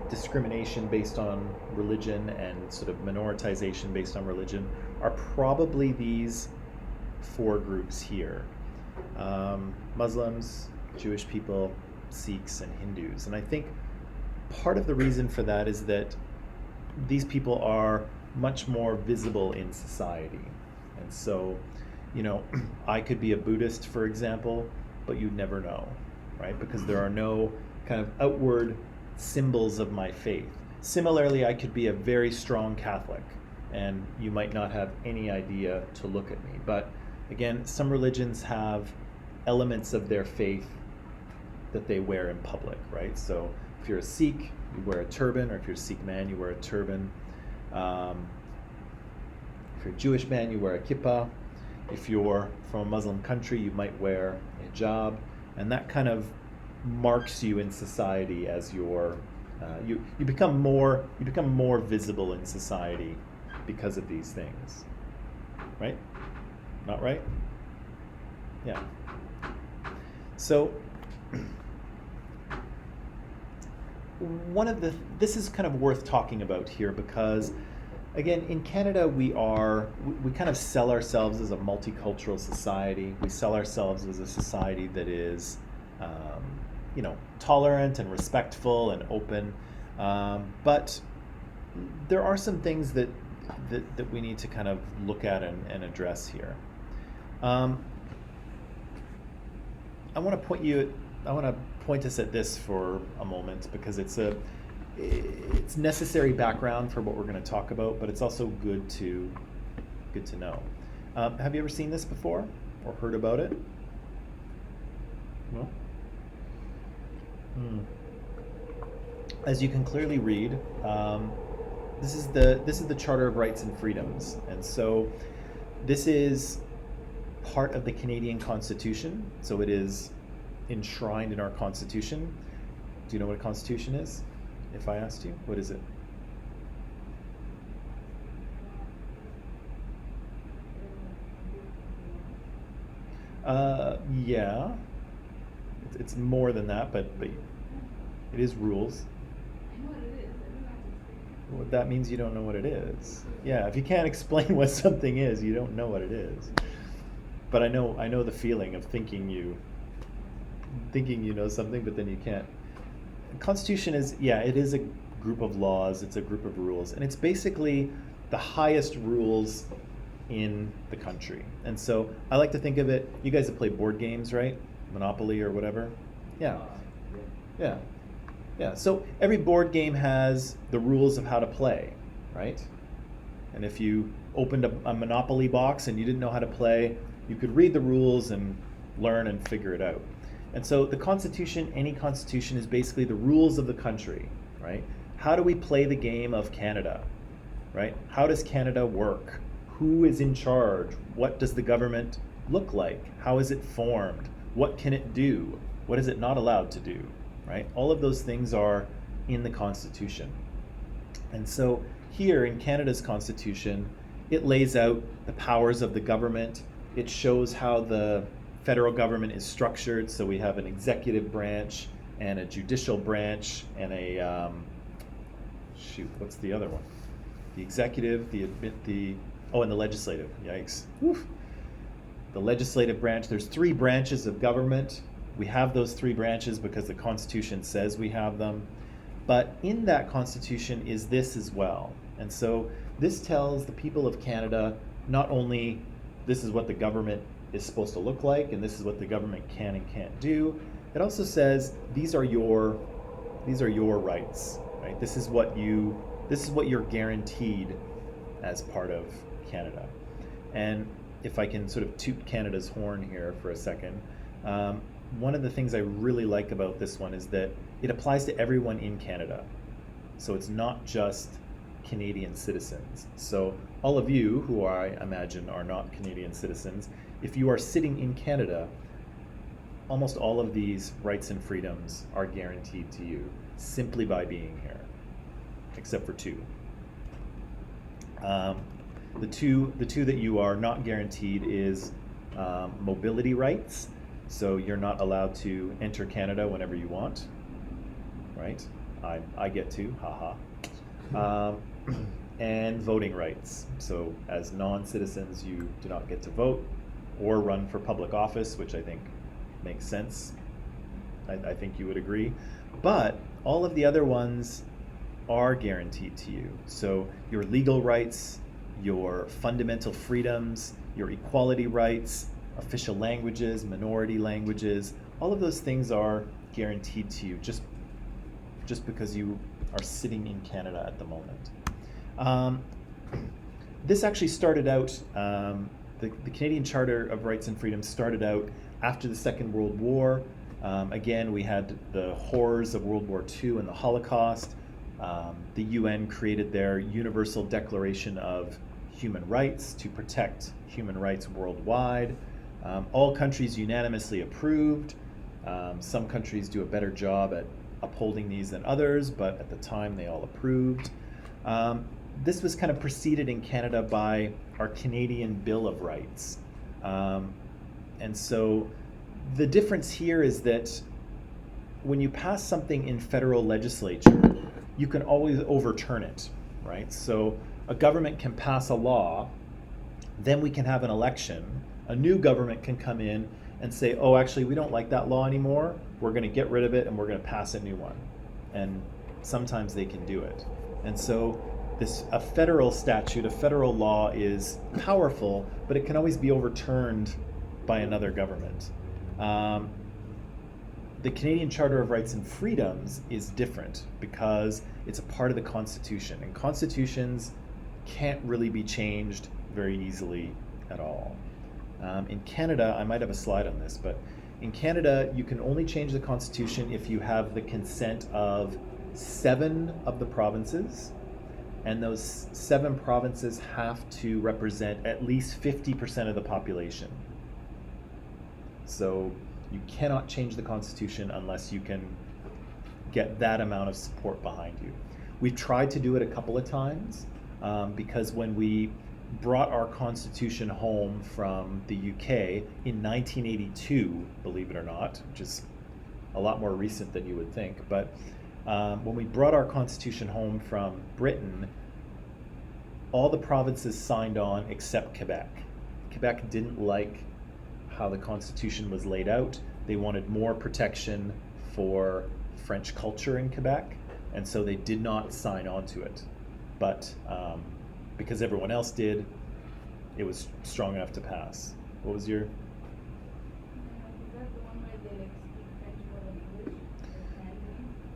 discrimination based on religion and sort of minoritization based on religion are probably these four groups here. Muslims, Jewish people, Sikhs, and Hindus. And I think part of the reason for that is that these people are much more visible in society. And so, you know, I could be a Buddhist, for example, but you'd never know, right? Because there are no kind of outward symbols of my faith. Similarly, I could be a very strong Catholic, and you might not have any idea to look at me. But again, some religions have elements of their faith that they wear in public, right? So if you're a Sikh, you wear a turban, or if you're a Sikh man, you wear a turban. If you're a Jewish man, you wear a kippah. If you're from a Muslim country, you might wear a hijab, and that kind of marks you in society as you become more visible in society because of these things, right? Not right? Yeah. So this is kind of worth talking about here because, again, in Canada we kind of sell ourselves as a multicultural society. We sell ourselves as a society that is tolerant and respectful and open, but there are some things that we need to kind of look at and address here. I want to point us at this for a moment because it's necessary background for what we're going to talk about, but it's also good to know. Have you ever seen this before or heard about it? No? As you can clearly read, this is the Charter of Rights and Freedoms, and so this is part of the Canadian Constitution. So it is enshrined in our Constitution. Do you know what a Constitution is? If I asked you, what is it? Yeah. It's more than that, but it is rules. I know what it is. I don't know how to explain it. Well, that means you don't know what it is. Yeah, if you can't explain what something is, you don't know what it is. But I know the feeling of thinking you know something, but then you can't. The Constitution is, it is a group of laws, it's a group of rules, and it's basically the highest rules in the country. And so I like to think of it, you guys have played board games, right? Monopoly or whatever? Yeah. So every board game has the rules of how to play, right? And if you opened a Monopoly box and you didn't know how to play, you could read the rules and learn and figure it out. And so the Constitution, any Constitution, is basically the rules of the country, right? How do we play the game of Canada, right? How does Canada work? Who is in charge? What does the government look like? How is it formed? What can it do? What is it not allowed to do, right? All of those things are in the Constitution. And so here in Canada's Constitution, it lays out the powers of the government. It shows how the federal government is structured. So we have an executive branch and a judicial branch and a, what's the other one? The executive, and the legislative, yikes. Woof. The legislative branch, there's 3 branches of government. We have those 3 branches because the Constitution says we have them. But in that constitution is this as well. And so this tells the people of Canada not only this is what the government is supposed to look like and this is what the government can and can't do, it also says these are your rights, right? This is what you're guaranteed as part of Canada. And if I can sort of toot Canada's horn here for a second, one of the things I really like about this one is that it applies to everyone in Canada. So it's not just Canadian citizens. So all of you who I imagine are not Canadian citizens, if you are sitting in Canada, almost all of these rights and freedoms are guaranteed to you simply by being here, except for two. The two that you are not guaranteed is mobility rights. So you're not allowed to enter Canada whenever you want, right? I get to, haha. And voting rights. So as non-citizens, you do not get to vote or run for public office, which I think makes sense. I think you would agree. But all of the other ones are guaranteed to you. So your legal rights, your fundamental freedoms, your equality rights, official languages, minority languages, all of those things are guaranteed to you just because you are sitting in Canada at the moment. This actually started out, the Canadian Charter of Rights and Freedoms started out after the Second World War. Again, we had the horrors of World War II and the Holocaust. The UN created their Universal Declaration of Human Rights to protect human rights worldwide. All countries unanimously approved. Some countries do a better job at upholding these than others, but at the time they all approved. This was kind of preceded in Canada by our Canadian Bill of Rights. And so the difference here is that when you pass something in federal legislature, you can always overturn it, right? So a government can pass a law, then we can have an election. A new government can come in and say, oh, actually, we don't like that law anymore. We're going to get rid of it and we're going to pass a new one. And sometimes they can do it. And so a federal statute, a federal law is powerful, but it can always be overturned by another government. The Canadian Charter of Rights and Freedoms is different because it's a part of the Constitution, and constitutions can't really be changed very easily at all. In Canada, I might have a slide on this, but in Canada, you can only change the Constitution if you have the consent of 7 of the provinces, and those 7 provinces have to represent at least 50% of the population. So you cannot change the Constitution unless you can get that amount of support behind you. We've tried to do it a couple of times because when we brought our Constitution home from the UK in 1982, believe it or not, which is a lot more recent than you would think, but when we brought our Constitution home from Britain, all the provinces signed on except Quebec. Quebec didn't like how the Constitution was laid out. They wanted more protection for French culture in Quebec, and so they did not sign on to it. But because everyone else did, it was strong enough to pass. What was your? Is that the one where they like speak French more than English?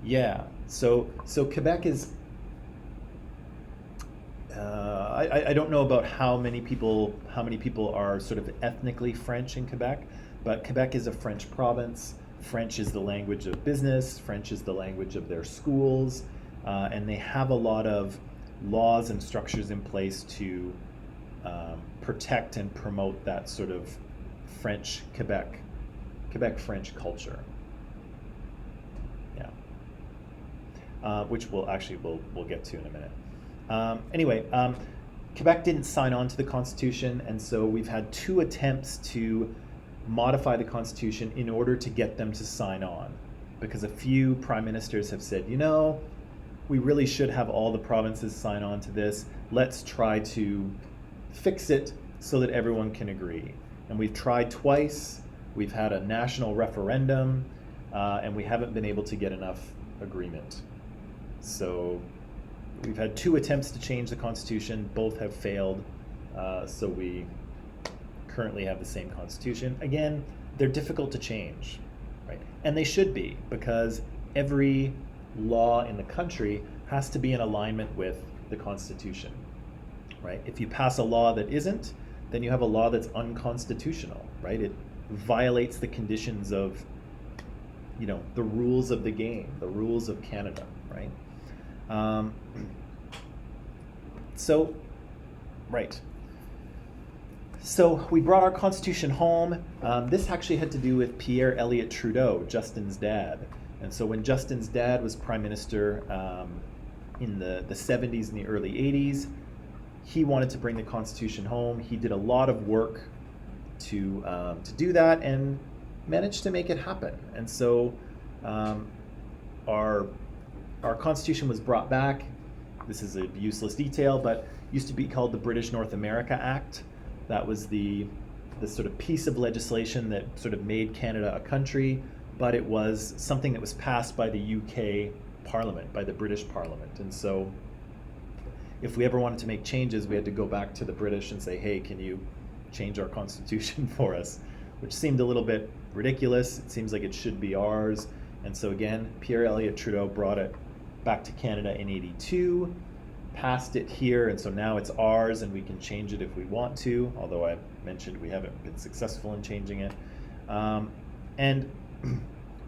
Yeah. So Quebec is. I don't know about how many people are sort of ethnically French in Quebec, but Quebec is a French province. French is the language of business. French is the language of their schools, and they have a lot of laws and structures in place to protect and promote that sort of French Quebec French culture. Yeah, which we'll get to in a minute. Anyway, Quebec didn't sign on to the Constitution, and so we've had 2 attempts to modify the Constitution in order to get them to sign on, because a few prime ministers have said, we really should have all the provinces sign on to this. Let's try to fix it so that everyone can agree. And we've tried twice. We've had a national referendum, and we haven't been able to get enough agreement. So we've had 2 attempts to change the Constitution, both have failed, so we currently have the same Constitution. Again, they're difficult to change, right? And they should be, because every law in the country has to be in alignment with the Constitution, right? If you pass a law that isn't, then you have a law that's unconstitutional, right? It violates the conditions of, the rules of the game, the rules of Canada, right? So we brought our Constitution home. This actually had to do with Pierre Elliott Trudeau, Justin's dad. And so when Justin's dad was Prime Minister in the 70s and the early 80s, he wanted to bring the Constitution home. He did a lot of work to do that and managed to make it happen. And so our Constitution was brought back. This is a useless detail, but used to be called the British North America Act. That was the sort of piece of legislation that sort of made Canada a country, but it was something that was passed by the UK Parliament, by the British Parliament. And so if we ever wanted to make changes, we had to go back to the British and say, hey, can you change our Constitution for us? Which seemed a little bit ridiculous. It seems like it should be ours. And so again, Pierre Elliott Trudeau brought it back to Canada in '82, passed it here, and so now it's ours and we can change it if we want to, although I mentioned we haven't been successful in changing it. And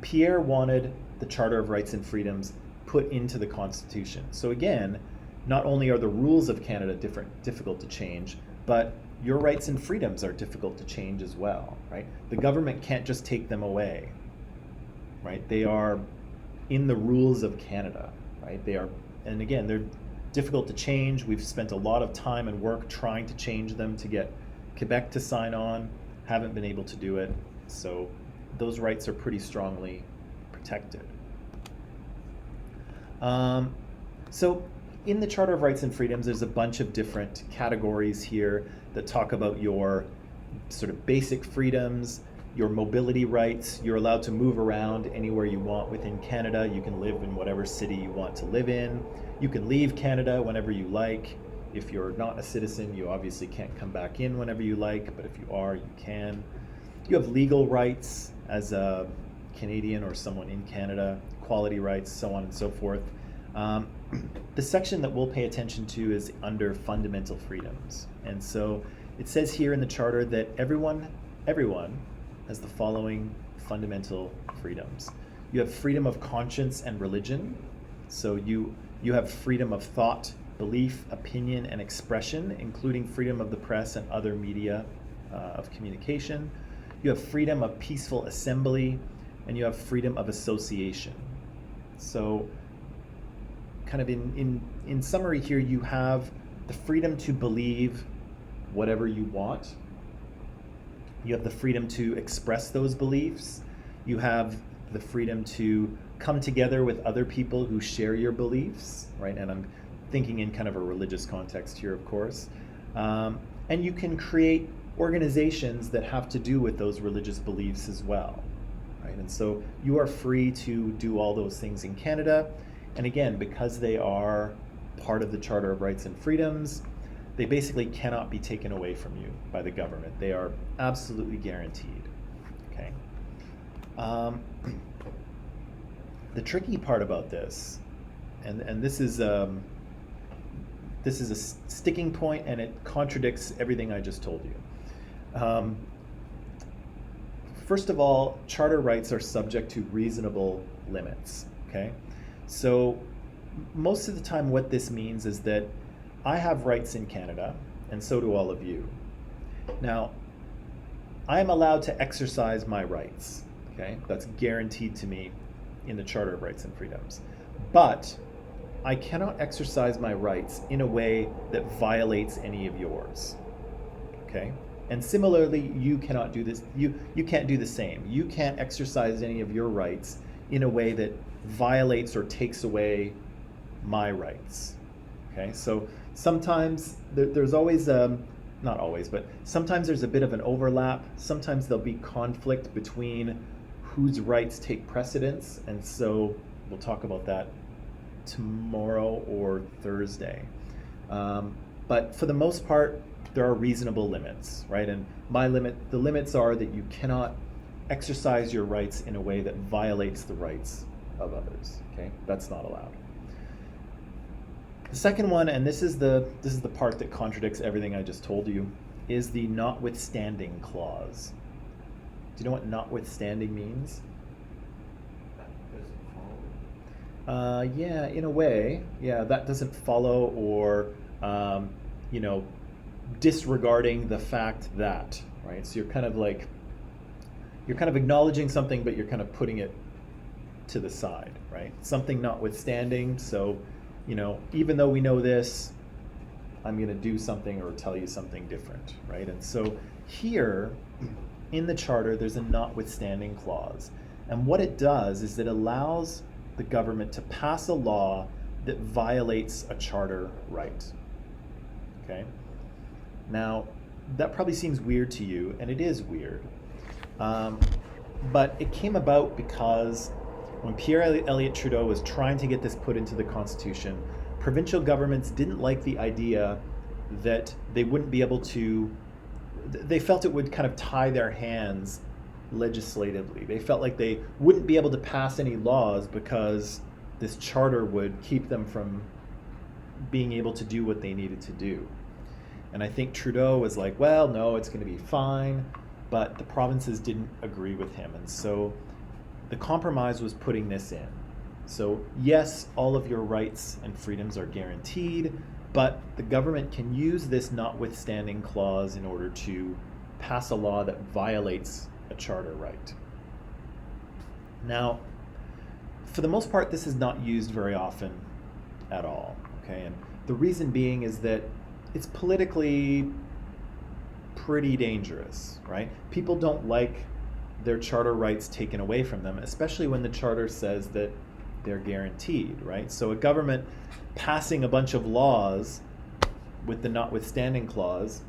Pierre wanted the Charter of Rights and Freedoms put into the Constitution. So again, not only are the rules of Canada difficult to change, but your rights and freedoms are difficult to change as well, right? The government can't just take them away, right? They are in the rules of Canada, right? They are, and again, they're difficult to change. We've spent a lot of time and work trying to change them to get Quebec to sign on, haven't been able to do it. So those rights are pretty strongly protected. So in the Charter of Rights and Freedoms, there's a bunch of different categories here that talk about your sort of basic freedoms, your mobility rights. You're allowed to move around anywhere you want within Canada. You can live in whatever city you want to live in. You can leave Canada whenever you like. If you're not a citizen, you obviously can't come back in whenever you like, but if you are, you can. You have legal rights as a Canadian or someone in Canada, equality rights, so on and so forth. The section that we'll pay attention to is under fundamental freedoms. And so it says here in the Charter that everyone has the following fundamental freedoms. You have freedom of conscience and religion. So you have freedom of thought, belief, opinion, and expression, including freedom of the press and other media of communication. You have freedom of peaceful assembly, and you have freedom of association. So kind of in summary here, you have the freedom to believe whatever you want. You have the freedom to express those beliefs. You have the freedom to come together with other people who share your beliefs, right? And I'm thinking in kind of a religious context here, of course. And you can create organizations that have to do with those religious beliefs as well, right? And so you are free to do all those things in Canada. And again, because they are part of the Charter of Rights and Freedoms, they basically cannot be taken away from you by the government. They are absolutely guaranteed, okay? The tricky part about this, and this is a sticking point, and it contradicts everything I just told you. First of all, charter rights are subject to reasonable limits, okay? So most of the time what this means is that I have rights in Canada, and so do all of you. Now, I am allowed to exercise my rights, okay? That's guaranteed to me in the Charter of Rights and Freedoms. But I cannot exercise my rights in a way that violates any of yours, okay? And similarly, you cannot do this. You can't do the same. You can't exercise any of your rights in a way that violates or takes away my rights, okay? So sometimes there's always, not always, but sometimes there's a bit of an overlap. Sometimes there'll be conflict between whose rights take precedence, and so we'll talk about that tomorrow or Thursday. But for the most part, there are reasonable limits, right? And the limits are that you cannot exercise your rights in a way that violates the rights of others, okay? That's not allowed. The second one, and this is the part that contradicts everything I just told you, is the Notwithstanding Clause. Do you know what notwithstanding means? Yeah, in a way, yeah, that doesn't follow, or disregarding the fact that, right? So you're kind of acknowledging something, but you're kind of putting it to the side, right? Something notwithstanding. So, even though we know this, I'm going to do something or tell you something different, right? And so here in the charter, there's a notwithstanding clause. And what it does is it allows the government to pass a law that violates a charter right. Okay? Now, that probably seems weird to you, and it is weird. But it came about because when Pierre Elliott Trudeau was trying to get this put into the Constitution, provincial governments didn't like the idea that they wouldn't be able to, they felt it would kind of tie their hands legislatively. They felt like they wouldn't be able to pass any laws because this charter would keep them from being able to do what they needed to do. And I think Trudeau was like, well, no, it's going to be fine. But the provinces didn't agree with him. And so the compromise was putting this in. So yes, all of your rights and freedoms are guaranteed, but the government can use this notwithstanding clause in order to pass a law that violates a charter right. Now, for the most part, this is not used very often at all, okay? And the reason being is that it's politically pretty dangerous, right? People don't like their charter rights taken away from them, especially when the charter says that they're guaranteed, right? So a government passing a bunch of laws with the notwithstanding clause,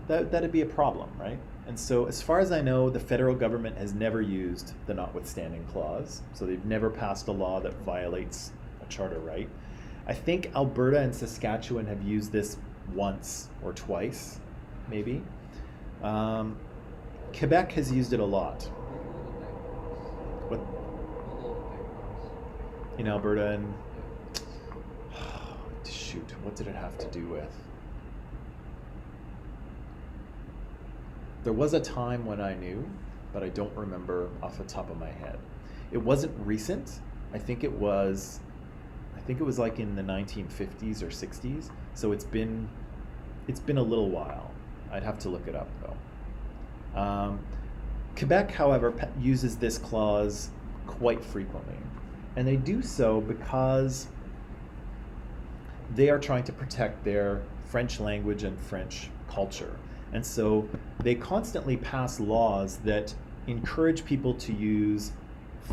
that'd be a problem, right? And so as far as I know, the federal government has never used the notwithstanding clause. So they've never passed a law that violates a charter right. I think Alberta and Saskatchewan have used this once or twice, maybe. Quebec has used it a lot. What? In Alberta and shoot, what did it have to do with? There was a time when I knew, but I don't remember off the top of my head. It wasn't recent. I think it was like in the 1950s or 60s. So it's been a little while. I'd have to look it up though. Quebec, however, uses this clause quite frequently. And they do so because they are trying to protect their French language and French culture. And so they constantly pass laws that encourage people to use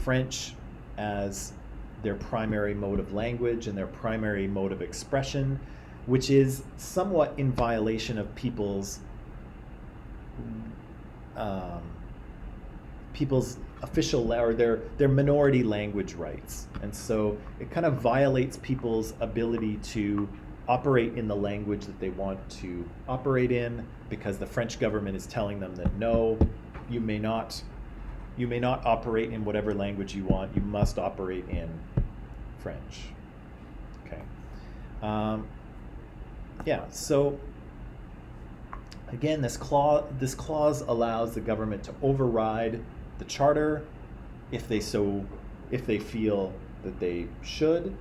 French as their primary mode of language and their primary mode of expression, which is somewhat in violation of people's official or their minority language rights. And so it kind of violates people's ability to operate in the language that they want to operate in, because the French government is telling them that no, you may not operate in whatever language you want. You must operate in French. Okay. Yeah. So again, this clause allows the government to override the charter if they feel that they should.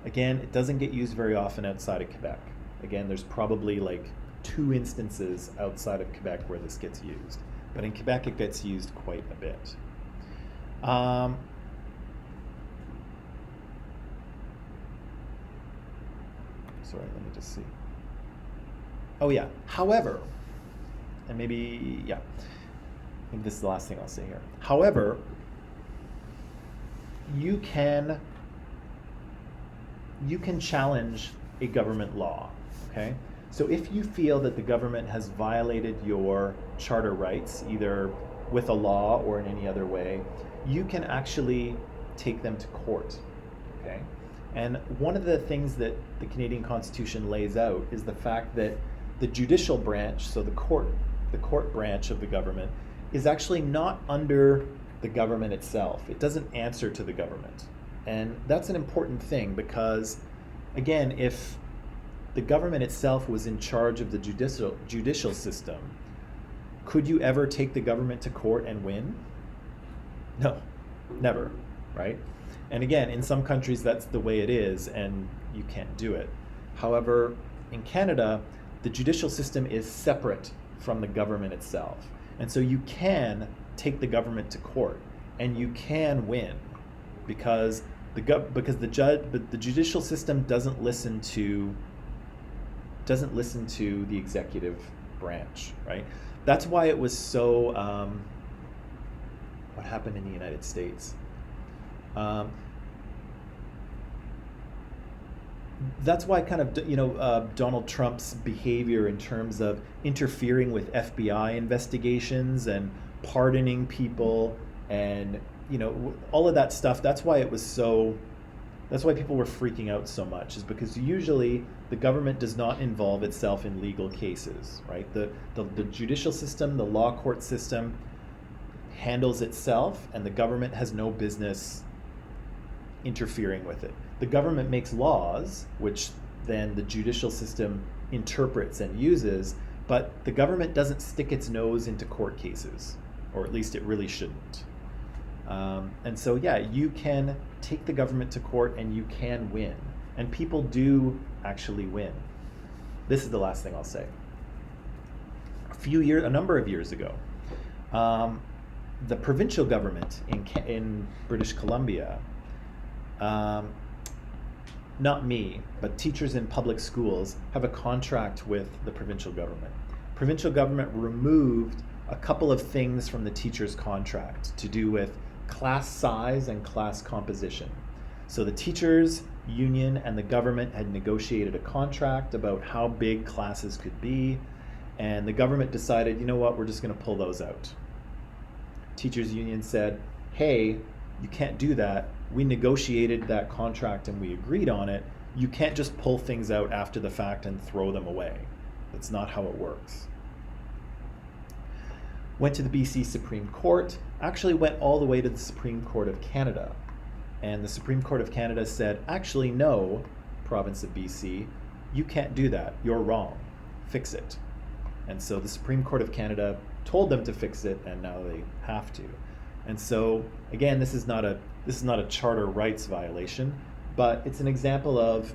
Again, it doesn't get used very often outside of Quebec. Again, there's probably like 2 instances outside of Quebec where this gets used. But in Quebec, it gets used quite a bit. Sorry, let me just see. Oh yeah, however, and maybe this is the last thing I'll say here. However, you can challenge a government law, okay? So if you feel that the government has violated your charter rights, either with a law or in any other way, you can actually take them to court, okay? And one of the things that the Canadian Constitution lays out is the fact that the judicial branch, so the court branch of the government, is actually not under the government itself. It doesn't answer to the government. And that's an important thing because, again, if the government itself was in charge of the judicial system, could you ever take the government to court and win? No, never, right? And again, in some countries that's the way it is and you can't do it. However, in Canada, the judicial system is separate from the government itself. And so you can take the government to court and you can win because the judicial system doesn't listen to the executive branch, right? That's why it was so what happened in the United States. That's why kind of, Donald Trump's behavior in terms of interfering with FBI investigations and pardoning people and, all of that stuff, that's why people were freaking out so much, is because usually the government does not involve itself in legal cases, right? The judicial system, the law court system handles itself, and the government has no business interfering with it. The government makes laws, which then the judicial system interprets and uses, but the government doesn't stick its nose into court cases, or at least it really shouldn't. And so, yeah, you can take the government to court and you can win. And people do actually win. This is the last thing I'll say. A number of years ago, the provincial government in British Columbia, not me, but teachers in public schools have a contract with the provincial government. Provincial government removed a couple of things from the teacher's contract to do with class size and class composition. So the teachers union and the government had negotiated a contract about how big classes could be, and the government decided, you know what, we're just going to pull those out. Teachers union said, hey, you can't do that. We negotiated that contract and we agreed on it. You can't just pull things out after the fact and throw them away. That's not how it works. Went to the BC Supreme Court, actually went all the way to the Supreme Court of Canada. And the Supreme Court of Canada said, actually, no, province of BC, you can't do that. You're wrong. Fix it. And so the Supreme Court of Canada told them to fix it, and now they have to. And so, again, this is not a charter rights violation, but it's an example of,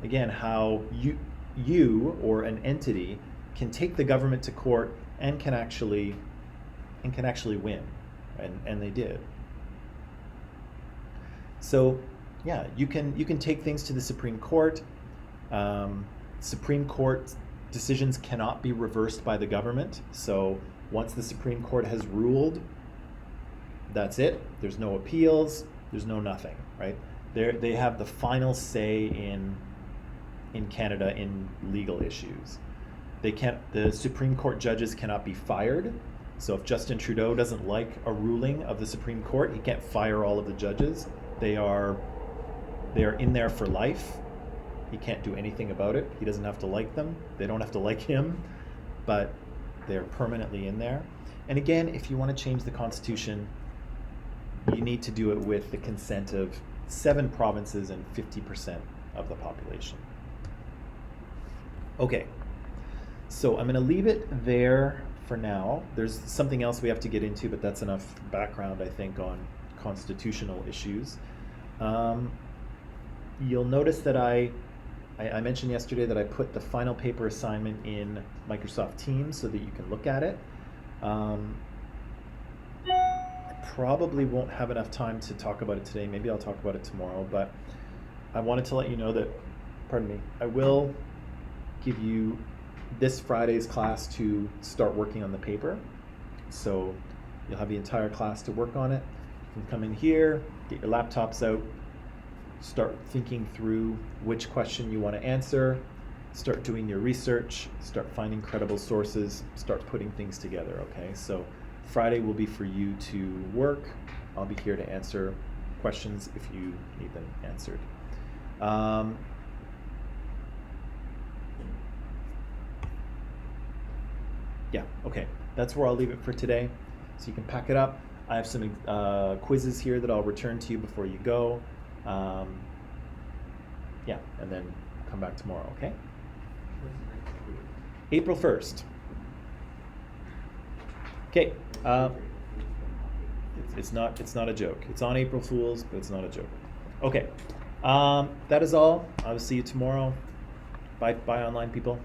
again, how you or an entity can take the government to court and can actually win, and they did. So, yeah, you can take things to the Supreme Court. Supreme Court decisions cannot be reversed by the government. So once the Supreme Court has ruled, that's it. There's no appeals. There's no nothing, right? They have the final say in Canada in legal issues. The Supreme Court judges cannot be fired. So if Justin Trudeau doesn't like a ruling of the Supreme Court, he can't fire all of the judges. They are in there for life. He can't do anything about it. He doesn't have to like them. They don't have to like him, but they're permanently in there. And again, if you want to change the Constitution, you need to do it with the consent of 7 provinces and 50% of the population. Okay, so I'm going to leave it there for now. There's something else we have to get into, but that's enough background, I think, on constitutional issues. You'll notice that I mentioned yesterday that I put the final paper assignment in Microsoft Teams so that you can look at it. I probably won't have enough time to talk about it today. Maybe I'll talk about it tomorrow, but I wanted to let you know that, I will give you this Friday's class to start working on the paper. So you'll have the entire class to work on it. You can come in here, get your laptops out, start thinking through which question you want to answer, start doing your research, start finding credible sources, start putting things together, okay? So Friday will be for you to work. I'll be here to answer questions if you need them answered. Yeah, okay. That's where I'll leave it for today. So you can pack it up. I have some quizzes here that I'll return to you before you go. Yeah, and then come back tomorrow, okay? What's the next quiz? April 1st. Okay. It's not a joke. It's on April Fool's, but it's not a joke. Okay. That is all. I will see you tomorrow. Bye, online people.